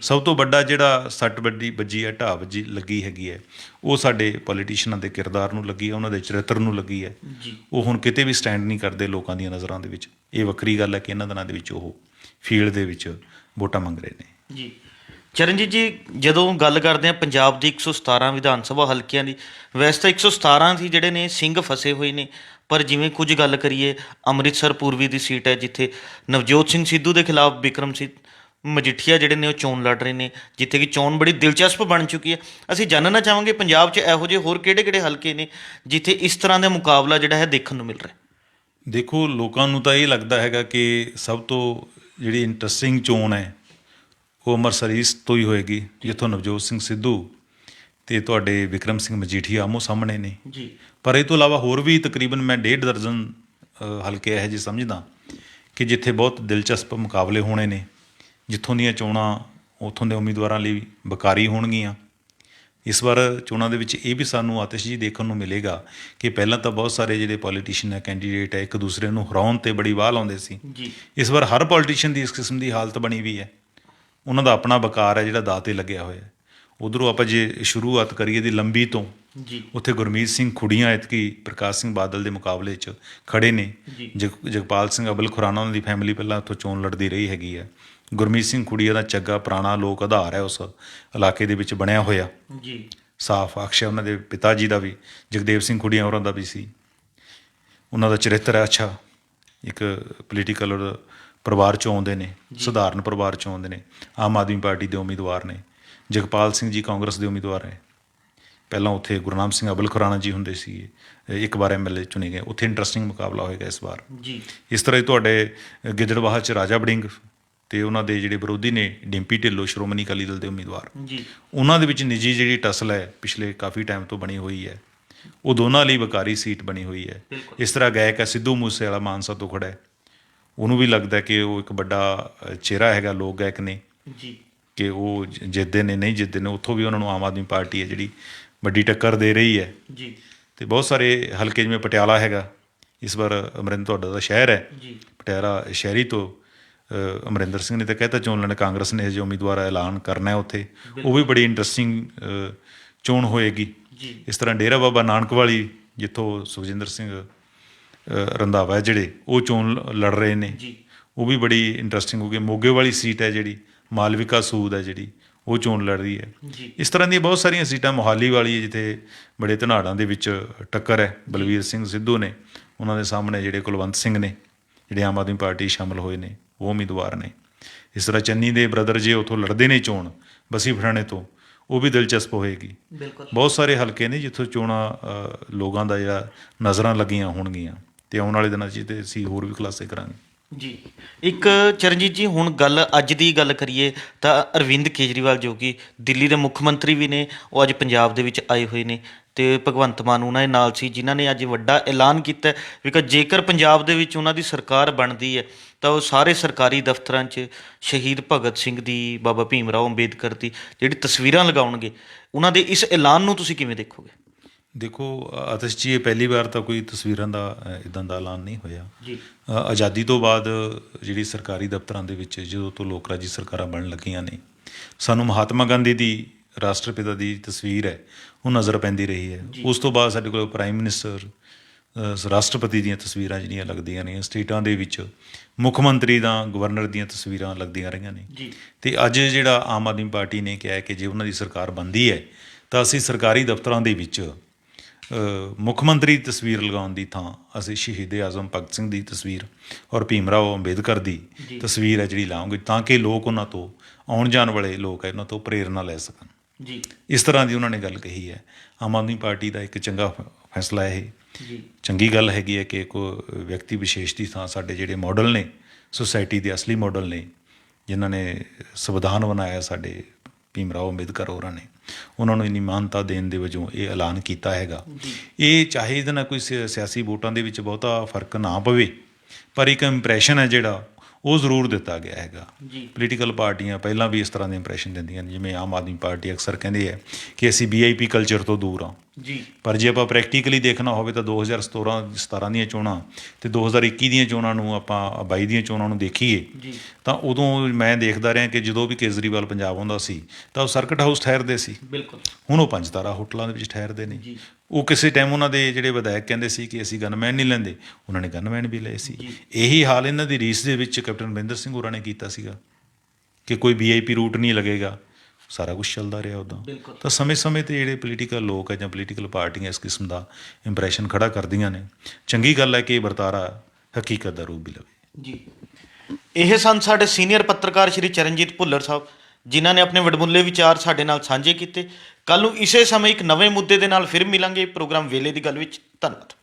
[SPEAKER 2] ਸਭ ਤੋਂ ਵੱਡਾ ਜਿਹੜਾ ਸੱਟ ਵੱਜੀ ਹੈ, ਢਾਹ ਵੱਜੀ ਲੱਗੀ ਹੈਗੀ ਹੈ, ਉਹ ਸਾਡੇ ਪੋਲੀਟੀਸ਼ੀਅਨਾਂ ਦੇ ਕਿਰਦਾਰ ਨੂੰ ਲੱਗੀ ਹੈ, ਉਹਨਾਂ ਦੇ ਚਰਿੱਤਰ ਨੂੰ ਲੱਗੀ ਹੈ। ਉਹ ਹੁਣ ਕਿਤੇ ਵੀ ਸਟੈਂਡ ਨਹੀਂ ਕਰਦੇ ਲੋਕਾਂ ਦੀਆਂ ਨਜ਼ਰਾਂ ਦੇ ਵਿੱਚ। ਇਹ ਵੱਖਰੀ ਗੱਲ ਹੈ ਕਿ ਇਹਨਾਂ ਦਿਨਾਂ ਦੇ ਵਿੱਚ ਉਹ ਫੀਲਡ ਦੇ ਵਿੱਚ ਵੋਟਾਂ ਮੰਗ ਰਹੇ ਨੇ।
[SPEAKER 1] ਜੀ ਚਰਨਜੀਤ ਜੀ, ਜਦੋਂ ਗੱਲ ਕਰਦੇ ਹਾਂ ਪੰਜਾਬ ਦੀ 117 ਵਿਧਾਨ ਸਭਾ ਹਲਕਿਆਂ ਦੀ, ਵੈਸੇ ਤਾਂ 117 ਸੀ ਜਿਹੜੇ ਨੇ ਸਿੰਘ ਫਸੇ ਹੋਏ ਨੇ, ਪਰ ਜਿਵੇਂ ਕੁਝ ਗੱਲ ਕਰੀਏ ਅੰਮ੍ਰਿਤਸਰ ਪੂਰਬੀ ਦੀ ਸੀਟ ਹੈ ਜਿੱਥੇ ਨਵਜੋਤ ਸਿੰਘ ਸਿੱਧੂ ਦੇ ਖਿਲਾਫ ਬਿਕਰਮ ਸਿੰਘ ਮਜੀਠੀਆ ਜਿਹੜੇ ਨੇ ਉਹ ਚੋਣ ਲੜ ਰਹੇ ਨੇ, ਜਿੱਥੇ ਕਿ ਚੋਣ ਬੜੀ ਦਿਲਚਸਪ ਬਣ ਚੁੱਕੀ ਹੈ। ਅਸੀਂ ਜਾਣਨਾ ਚਾਹਾਂਗੇ ਪੰਜਾਬ 'ਚ ਇਹੋ ਜਿਹੇ ਹੋਰ ਕਿਹੜੇ ਹਲਕੇ ਨੇ ਜਿੱਥੇ ਇਸ ਤਰ੍ਹਾਂ ਦਾ ਮੁਕਾਬਲਾ ਜਿਹੜਾ ਹੈ ਦੇਖਣ ਨੂੰ ਮਿਲ ਰਿਹਾ?
[SPEAKER 2] ਦੇਖੋ, ਲੋਕਾਂ ਨੂੰ ਤਾਂ ਇਹ ਲੱਗਦਾ ਹੈਗਾ ਕਿ ਸਭ ਤੋਂ ਜਿਹੜੀ ਇੰਟਰਸਟਿੰਗ ਚੋਣ ਹੈ ਉਹ ਅੰਮ੍ਰਿਤਸਰ ਈਸਟ ਤੋਂ ਹੀ ਹੋਏਗੀ, ਜਿੱਥੋਂ ਨਵਜੋਤ ਸਿੰਘ ਸਿੱਧੂ ਅਤੇ ਤੁਹਾਡੇ ਬਿਕਰਮ ਸਿੰਘ ਮਜੀਠੀਆ ਆਮੋ ਸਾਹਮਣੇ ਨੇ ਜੀ। ਪਰ ਇਹ ਤੋਂ ਇਲਾਵਾ ਹੋਰ ਵੀ ਤਕਰੀਬਨ ਮੈਂ 1.5 ਦਰਜਨ ਹਲਕੇ ਇਹੋ ਜਿਹੇ ਸਮਝਦਾ ਕਿ ਜਿੱਥੇ ਬਹੁਤ ਦਿਲਚਸਪ ਮੁਕਾਬਲੇ ਹੋਣੇ ਨੇ, ਜਿੱਥੋਂ ਦੀਆਂ ਚੋਣਾਂ ਉੱਥੋਂ ਦੇ ਉਮੀਦਵਾਰਾਂ ਲਈ ਬਕਾਰੀ ਹੋਣਗੀਆਂ। ਇਸ ਵਾਰ ਚੋਣਾਂ ਦੇ ਵਿੱਚ ਇਹ ਵੀ ਸਾਨੂੰ ਆਤਿਸ਼ਜੀ ਦੇਖਣ ਨੂੰ ਮਿਲੇਗਾ ਕਿ ਪਹਿਲਾਂ ਤਾਂ ਬਹੁਤ ਸਾਰੇ ਜਿਹੜੇ ਪੋਲੀਟੀਸ਼ੀਅਨ ਹੈ, ਕੈਂਡੀਡੇਟ ਹੈ, ਇੱਕ ਦੂਸਰੇ ਨੂੰ ਹਰਾਉਣ 'ਤੇ ਬੜੀ ਵਾਹ ਲਾਉਂਦੇ ਸੀ। ਇਸ ਵਾਰ ਹਰ ਪੋਲੀਟੀਸ਼ੀਅਨ ਦੀ ਇਸ ਕਿਸਮ ਦੀ ਹਾਲਤ ਬਣੀ ਵੀ ਹੈ, ਉਹਨਾਂ ਦਾ ਆਪਣਾ ਬਕਾਰ ਹੈ ਜਿਹੜਾ ਦਾਅ 'ਤੇ ਲੱਗਿਆ ਹੋਇਆ। ਉੱਧਰੋਂ ਆਪਾਂ ਜੇ ਸ਼ੁਰੂਆਤ ਕਰੀਏ ਦੀ ਲੰਬੀ ਤੋਂ, ਉੱਥੇ ਗੁਰਮੀਤ ਸਿੰਘ ਖੁੱਡੀਆਂ ਐਤਕੀ ਪ੍ਰਕਾਸ਼ ਸਿੰਘ ਬਾਦਲ ਦੇ ਮੁਕਾਬਲੇ 'ਚ ਖੜੇ ਨੇ। ਜਗਪਾਲ ਸਿੰਘ ਅਬਲ ਖੁਰਾਨਾ ਉਹਨਾਂ ਦੀ ਫੈਮਿਲੀ ਪਹਿਲਾਂ ਉੱਥੋਂ ਚੋਣ ਲੜਦੀ ਰਹੀ ਹੈਗੀ ਹੈ। ਗੁਰਮੀਤ ਸਿੰਘ ਖੁੱਡੀਆਂ ਦਾ ਚੰਗਾ ਪੁਰਾਣਾ ਲੋਕ ਆਧਾਰ ਹੈ ਉਸ ਇਲਾਕੇ ਦੇ ਵਿੱਚ ਬਣਿਆ ਹੋਇਆ, ਸਾਫ਼ ਅਕਸ਼ੈ ਉਹਨਾਂ ਦੇ ਪਿਤਾ ਜੀ ਦਾ ਵੀ, ਜਗਦੇਵ ਸਿੰਘ ਖੁੱਡੀਆਂ ਹੋਰਾਂ ਦਾ ਵੀ ਸੀ। ਉਹਨਾਂ ਦਾ ਚਰਿੱਤਰ ਹੈ ਅੱਛਾ, ਇੱਕ ਪੋਲੀਟੀਕਲ ਪਰਿਵਾਰ 'ਚੋਂ ਆਉਂਦੇ ਨੇ, ਸਧਾਰਨ ਪਰਿਵਾਰ 'ਚੋਂ ਆਉਂਦੇ ਨੇ। ਆਮ ਆਦਮੀ ਪਾਰਟੀ ਦੇ ਉਮੀਦਵਾਰ ਨੇ। ਜਗਪਾਲ ਸਿੰਘ ਜੀ ਕਾਂਗਰਸ ਦੇ ਉਮੀਦਵਾਰ ਹੈ। ਪਹਿਲਾਂ ਉੱਥੇ ਗੁਰਨਾਮ ਸਿੰਘ ਅਬਲ ਖੁਰਾਨਾ ਜੀ ਹੁੰਦੇ ਸੀ, ਇੱਕ ਵਾਰ MLA ਚੁਣੇ ਗਏ। ਉੱਥੇ ਇੰਟਰਸਟਿੰਗ ਮੁਕਾਬਲਾ ਹੋਏਗਾ ਇਸ ਵਾਰ। ਇਸ ਤਰ੍ਹਾਂ ਹੀ ਤੁਹਾਡੇ ਗਿੱਦੜਬਾਹਾ 'ਚ ਰਾਜਾ ਵੜਿੰਗ ਅਤੇ ਉਹਨਾਂ ਦੇ ਜਿਹੜੇ ਵਿਰੋਧੀ ਨੇ ਡਿੰਪੀ ਢਿੱਲੋਂ, ਸ਼੍ਰੋਮਣੀ ਅਕਾਲੀ ਦਲ ਦੇ ਉਮੀਦਵਾਰ, ਉਹਨਾਂ ਦੇ ਵਿੱਚ ਨਿੱਜੀ ਜਿਹੜੀ ਟਸਲ ਹੈ ਪਿਛਲੇ ਕਾਫੀ ਟਾਈਮ ਤੋਂ ਬਣੀ ਹੋਈ ਹੈ, ਉਹ ਦੋਨਾਂ ਲਈ ਬਕਾਰੀ ਸੀਟ ਬਣੀ ਹੋਈ ਹੈ। ਇਸ ਤਰ੍ਹਾਂ ਗਾਇਕ ਹੈ ਸਿੱਧੂ ਮੂਸੇਵਾਲਾ, ਮਾਨਸਾ ਤੋਂ ਖੜ੍ਹਾ ਹੈ, ਉਹਨੂੰ ਵੀ ਲੱਗਦਾ ਕਿ ਉਹ ਇੱਕ ਵੱਡਾ ਚਿਹਰਾ ਹੈਗਾ, ਲੋਕ ਗਾਇਕ ਨੇ, ਕਿ ਉਹ ਜਿੱਤਦੇ ਨੇ ਨਹੀਂ ਜਿੱਤਦੇ ਨੇ। ਉੱਥੋਂ ਵੀ ਉਹਨਾਂ ਨੂੰ ਆਮ ਆਦਮੀ ਪਾਰਟੀ ਹੈ ਜਿਹੜੀ ਵੱਡੀ ਟੱਕਰ ਦੇ ਰਹੀ ਹੈ। ਅਤੇ ਬਹੁਤ ਸਾਰੇ ਹਲਕੇ ਜਿਵੇਂ ਪਟਿਆਲਾ ਹੈਗਾ, ਇਸ ਵਾਰ ਅਮਰਿੰਦਰ ਤੁਹਾਡਾ ਦਾ ਸ਼ਹਿਰ ਹੈ, ਪਟਿਆਲਾ ਸ਼ਹਿਰੀ ਤੋਂ ਅਮਰਿੰਦਰ ਸਿੰਘ ਨੇ ਤਾਂ ਕਹਿਤਾ ਚੋਣ ਲੜਨ, ਕਾਂਗਰਸ ਨੇ ਜੋ ਉਮੀਦਵਾਰ ਐਲਾਨ ਕਰਨਾ ਉੱਥੇ, ਉਹ ਵੀ ਬੜੀ ਇੰਟਰਸਟਿੰਗ ਚੋਣ ਹੋਏਗੀ। ਇਸ ਤਰ੍ਹਾਂ ਡੇਰਾ ਬਾਬਾ ਨਾਨਕ ਵਾਲੀ, ਜਿੱਥੋਂ ਸੁਖਜਿੰਦਰ ਸਿੰਘ ਰੰਧਾਵਾ ਜਿਹੜੇ ਉਹ ਚੋਣ ਲੜ ਰਹੇ ਨੇ, ਉਹ ਵੀ ਬੜੀ ਇੰਟਰਸਟਿੰਗ ਹੋਊਗੀ। ਮੋਗੇ ਵਾਲੀ ਸੀਟ ਹੈ ਜਿਹੜੀ ਮਾਲਵਿਕਾ ਸੂਦ ਹੈ ਜਿਹੜੀ, ਉਹ ਚੋਣ ਲੜ ਰਹੀ ਹੈ। ਇਸ ਤਰ੍ਹਾਂ ਦੀਆਂ ਬਹੁਤ ਸਾਰੀਆਂ ਸੀਟਾਂ, ਮੋਹਾਲੀ ਵਾਲੀ ਜਿੱਥੇ ਬੜੇ ਧਨਾੜਾਂ ਦੇ ਵਿੱਚ ਟੱਕਰ ਹੈ, ਬਲਵੀਰ ਸਿੰਘ ਸਿੱਧੂ ਨੇ, ਉਹਨਾਂ ਦੇ ਸਾਹਮਣੇ ਜਿਹੜੇ ਕੁਲਵੰਤ ਸਿੰਘ ਨੇ ਜਿਹੜੇ ਆਮ ਆਦਮੀ ਪਾਰਟੀ ਸ਼ਾਮਲ ਹੋਏ ਨੇ, ਉਹ ਉਮੀਦਵਾਰ ਨੇ। ਇਸ ਤਰ੍ਹਾਂ ਚੰਨੀ ਦੇ ਬ੍ਰਦਰ ਜੇ ਉੱਥੋਂ ਲੜਦੇ ਨੇ ਚੋਣ ਬਸੀ ਪਠਾਣੇ ਤੋਂ, ਉਹ ਵੀ ਦਿਲਚਸਪ ਹੋਏਗੀ। ਬਹੁਤ ਸਾਰੇ ਹਲਕੇ ਨੇ ਜਿੱਥੋਂ ਚੋਣਾਂ ਲੋਕਾਂ ਦਾ ਜਿਹੜਾ ਨਜ਼ਰਾਂ ਲੱਗੀਆਂ ਹੋਣਗੀਆਂ, ਅਤੇ ਆਉਣ ਵਾਲੇ ਦਿਨਾਂ 'ਚ ਤੇ ਅਸੀਂ ਹੋਰ ਵੀ ਖੁਲਾਸੇ ਕਰਾਂਗੇ। ਜੀ
[SPEAKER 1] ਇੱਕ ਚਰਨਜੀਤ ਜੀ, ਹੁਣ ਗੱਲ ਅੱਜ ਦੀ ਗੱਲ ਕਰੀਏ ਤਾਂ ਅਰਵਿੰਦ ਕੇਜਰੀਵਾਲ ਜੋ ਕਿ ਦਿੱਲੀ ਦੇ ਮੁੱਖ ਮੰਤਰੀ ਵੀ ਨੇ, ਉਹ ਅੱਜ ਪੰਜਾਬ ਦੇ ਵਿੱਚ ਆਏ ਹੋਏ ਨੇ, ਅਤੇ ਭਗਵੰਤ ਮਾਨ ਉਹਨਾਂ ਦੇ ਨਾਲ ਸੀ, ਜਿਨ੍ਹਾਂ ਨੇ ਅੱਜ ਵੱਡਾ ਐਲਾਨ ਕੀਤਾ ਵੀ ਕਿ ਜੇਕਰ ਪੰਜਾਬ ਦੇ ਵਿੱਚ ਉਹਨਾਂ ਦੀ ਸਰਕਾਰ ਬਣਦੀ ਹੈ ਤਾਂ ਉਹ ਸਾਰੇ ਸਰਕਾਰੀ ਦਫ਼ਤਰਾਂ 'ਚ ਸ਼ਹੀਦ ਭਗਤ ਸਿੰਘ ਦੀ, ਬਾਬਾ ਭੀਮ ਰਾਓ ਅੰਬੇਦਕਰ ਦੀ ਜਿਹੜੀ ਤਸਵੀਰਾਂ ਲਗਾਉਣਗੇ। ਉਹਨਾਂ ਦੇ ਇਸ ਐਲਾਨ ਨੂੰ ਤੁਸੀਂ ਕਿਵੇਂ ਦੇਖੋਗੇ?
[SPEAKER 2] ਦੇਖੋ ਆਤਿਸ਼ ਜੀ, ਇਹ ਪਹਿਲੀ ਵਾਰ ਤਾਂ ਕੋਈ ਤਸਵੀਰਾਂ ਦਾ ਇੱਦਾਂ ਦਾ ਐਲਾਨ ਨਹੀਂ ਹੋਇਆ ਜੀ। ਆਜ਼ਾਦੀ ਤੋਂ ਬਾਅਦ ਜਿਹੜੀ ਸਰਕਾਰੀ ਦਫ਼ਤਰਾਂ ਦੇ ਵਿੱਚ ਜਦੋਂ ਤੋਂ ਲੋਕ ਰਾਜੀ ਸਰਕਾਰਾਂ ਬਣਨ ਲੱਗੀਆਂ ਨੇ, ਸਾਨੂੰ ਮਹਾਤਮਾ ਗਾਂਧੀ ਦੀ ਰਾਸ਼ਟਰਪਿਤਾ ਦੀ ਤਸਵੀਰ ਹੈ ਉਹ ਨਜ਼ਰ ਪੈਂਦੀ ਰਹੀ ਹੈ। ਉਸ ਤੋਂ ਬਾਅਦ ਸਾਡੇ ਕੋਲ ਪ੍ਰਾਈਮ ਮਿਨਿਸਟਰ, ਰਾਸ਼ਟਰਪਤੀ ਦੀਆਂ ਤਸਵੀਰਾਂ ਜਿਹੜੀਆਂ ਲੱਗਦੀਆਂ ਨੇ, ਸਟੇਟਾਂ ਦੇ ਵਿੱਚ ਮੁੱਖ ਮੰਤਰੀ ਦਾ, ਗਵਰਨਰ ਦੀਆਂ ਤਸਵੀਰਾਂ ਲੱਗਦੀਆਂ ਰਹੀਆਂ ਨੇ। ਅਤੇ ਅੱਜ ਜਿਹੜਾ ਆਮ ਆਦਮੀ ਪਾਰਟੀ ਨੇ ਕਿਹਾ ਕਿ ਜੇ ਉਹਨਾਂ ਦੀ ਸਰਕਾਰ ਬਣਦੀ ਹੈ ਤਾਂ ਅਸੀਂ ਸਰਕਾਰੀ ਦਫ਼ਤਰਾਂ ਦੇ ਵਿੱਚ ਮੁੱਖ ਮੰਤਰੀ ਦੀ ਤਸਵੀਰ ਲਗਾਉਣ ਦੀ ਥਾਂ ਅਸੀਂ ਸ਼ਹੀਦ ਆਜ਼ਮ ਭਗਤ ਸਿੰਘ ਦੀ ਤਸਵੀਰ ਔਰ ਭੀਮ ਰਾਓ ਅੰਬੇਦਕਰ ਦੀ ਤਸਵੀਰ ਹੈ ਜਿਹੜੀ ਲਾਵਾਂਗੇ, ਤਾਂ ਕਿ ਲੋਕ ਉਹਨਾਂ ਤੋਂ, ਆਉਣ ਜਾਣ ਵਾਲੇ ਲੋਕ ਹੈ, ਉਹਨਾਂ ਤੋਂ ਪ੍ਰੇਰਨਾ ਲੈ ਸਕਣ। ਇਸ ਤਰ੍ਹਾਂ ਦੀ ਉਹਨਾਂ ਨੇ ਗੱਲ ਕਹੀ ਹੈ। ਆਮ ਆਦਮੀ ਪਾਰਟੀ ਦਾ ਇੱਕ ਚੰਗਾ ਫੈਸਲਾ ਇਹ ਚੰਗੀ ਗੱਲ ਹੈਗੀ ਹੈ ਕਿ ਕੋਈ ਵਿਅਕਤੀ ਵਿਸ਼ੇਸ਼ ਦੀ ਥਾਂ ਸਾਡੇ ਜਿਹੜੇ ਮਾਡਲ ਨੇ, ਸੁਸਾਇਟੀ ਦੇ ਅਸਲੀ ਮਾਡਲ ਨੇ, ਜਿਨ੍ਹਾਂ ਨੇ ਸੰਵਿਧਾਨ ਬਣਾਇਆ ਸਾਡੇ ਭੀਮ ਰਾਓ ਅੰਬੇਦਕਰ ਹੋਰਾਂ ਨੇ, ਉਹਨਾਂ ਨੂੰ ਇੰਨੀ ਮਾਨਤਾ ਦੇਣ ਦੇ ਵਜੋਂ ਇਹ ਐਲਾਨ ਕੀਤਾ ਹੈਗਾ। ਇਹ ਚਾਹੇ ਇਹਦੇ ਨਾਲ ਕੋਈ ਸਿਆਸੀ ਵੋਟਾਂ ਦੇ ਵਿੱਚ ਬਹੁਤਾ ਫਰਕ ਨਾ ਪਵੇ, ਪਰ ਇੱਕ ਇੰਪਰੈਸ਼ਨ ਹੈ ਜਿਹੜਾ ਉਹ ਜ਼ਰੂਰ ਦਿੱਤਾ ਗਿਆ ਹੈਗਾ। ਪੋਲੀਟੀਕਲ ਪਾਰਟੀਆਂ ਪਹਿਲਾਂ ਵੀ ਇਸ ਤਰ੍ਹਾਂ ਦੇ ਇੰਪਰੈਸ਼ਨ ਦਿੰਦੀਆਂ ਨੇ, ਜਿਵੇਂ ਆਮ ਆਦਮੀ ਪਾਰਟੀ ਅਕਸਰ ਕਹਿੰਦੇ ਹੈ ਕਿ ਅਸੀਂ VIP ਕਲਚਰ ਤੋਂ ਦੂਰ ਹਾਂ। ਪਰ ਜੇ ਆਪਾਂ ਪ੍ਰੈਕਟੀਕਲੀ ਦੇਖਣਾ ਹੋਵੇ ਤਾਂ 2017 ਦੀਆਂ ਚੋਣਾਂ ਅਤੇ 2021 ਦੀਆਂ ਚੋਣਾਂ ਨੂੰ, ਆਪਾਂ 22 ਦੀਆਂ ਚੋਣਾਂ ਨੂੰ ਦੇਖੀਏ ਤਾਂ ਉਦੋਂ ਮੈਂ ਦੇਖਦਾ ਰਿਹਾ ਕਿ ਜਦੋਂ ਵੀ ਕੇਜਰੀਵਾਲ ਪੰਜਾਬ ਆਉਂਦਾ ਸੀ ਤਾਂ ਉਹ ਸਰਕਟ ਹਾਊਸ ਠਹਿਰਦੇ ਸੀ। ਹੁਣ ਉਹ 5 ਤਾਰਾ ਹੋਟਲਾਂ ਦੇ ਵਿੱਚ ਠਹਿਰਦੇ ਨੇ। ਉਹ ਕਿਸੇ ਟਾਈਮ ਉਹਨਾਂ ਦੇ ਜਿਹੜੇ ਵਿਧਾਇਕ ਕਹਿੰਦੇ ਸੀ ਕਿ ਅਸੀਂ ਗਨਮੈਨ ਨਹੀਂ ਲੈਂਦੇ, ਉਹਨਾਂ ਨੇ ਗਨਮੈਨ ਵੀ ਲਏ ਸੀ। ਇਹੀ ਹਾਲ ਇਹਨਾਂ ਦੀ ਰੀਸ ਦੇ ਵਿੱਚ ਕੈਪਟਨ ਅਮਰਿੰਦਰ ਸਿੰਘ ਹੋਰਾਂ ਨੇ ਕੀਤਾ ਸੀਗਾ ਕਿ ਕੋਈ VIP ਰੂਟ ਨਹੀਂ ਲੱਗੇਗਾ। ਸਾਰਾ ਕੁਛ ਚੱਲਦਾ ਰਿਹਾ ਉੱਦਾਂ। ਤਾਂ ਸਮੇਂ-ਸਮੇਂ 'ਤੇ ਜਿਹੜੇ ਪੋਲੀਟੀਕਲ ਲੋਕ ਹੈ ਜਾਂ ਪੋਲੀਟੀਕਲ ਪਾਰਟੀਆਂ ਇਸ ਕਿਸਮ ਦਾ ਇੰਪਰੈਸ਼ਨ ਖੜਾ ਕਰਦੀਆਂ ਨੇ। ਚੰਗੀ ਗੱਲ ਹੈ ਕਿ ਇਹ ਵਰਤਾਰਾ ਹਕੀਕਤ ਦਾ ਰੂਪ ਵੀ ਲਵੇ।
[SPEAKER 1] ਇਹ ਸਨ ਸਾਡੇ ਸੀਨੀਅਰ ਪੱਤਰਕਾਰ ਸ਼੍ਰੀ ਚਰਨਜੀਤ ਭੁੱਲਰ ਸਾਹਿਬ, ਜਿਨ੍ਹਾਂ ਨੇ ਆਪਣੇ ਵਡਮੁੱਲੇ ਵਿਚਾਰ ਸਾਡੇ ਨਾਲ ਸਾਂਝੇ ਕੀਤੇ। ਕੱਲ੍ਹ ਨੂੰ ਇਸੇ ਸਮੇਂ ਇੱਕ ਨਵੇਂ ਮੁੱਦੇ ਦੇ ਨਾਲ ਫਿਰ ਮਿਲਾਂਗੇ ਪ੍ਰੋਗਰਾਮ ਵੇਲੇ ਦੀ ਗੱਲ ਵਿੱਚ। ਧੰਨਵਾਦ।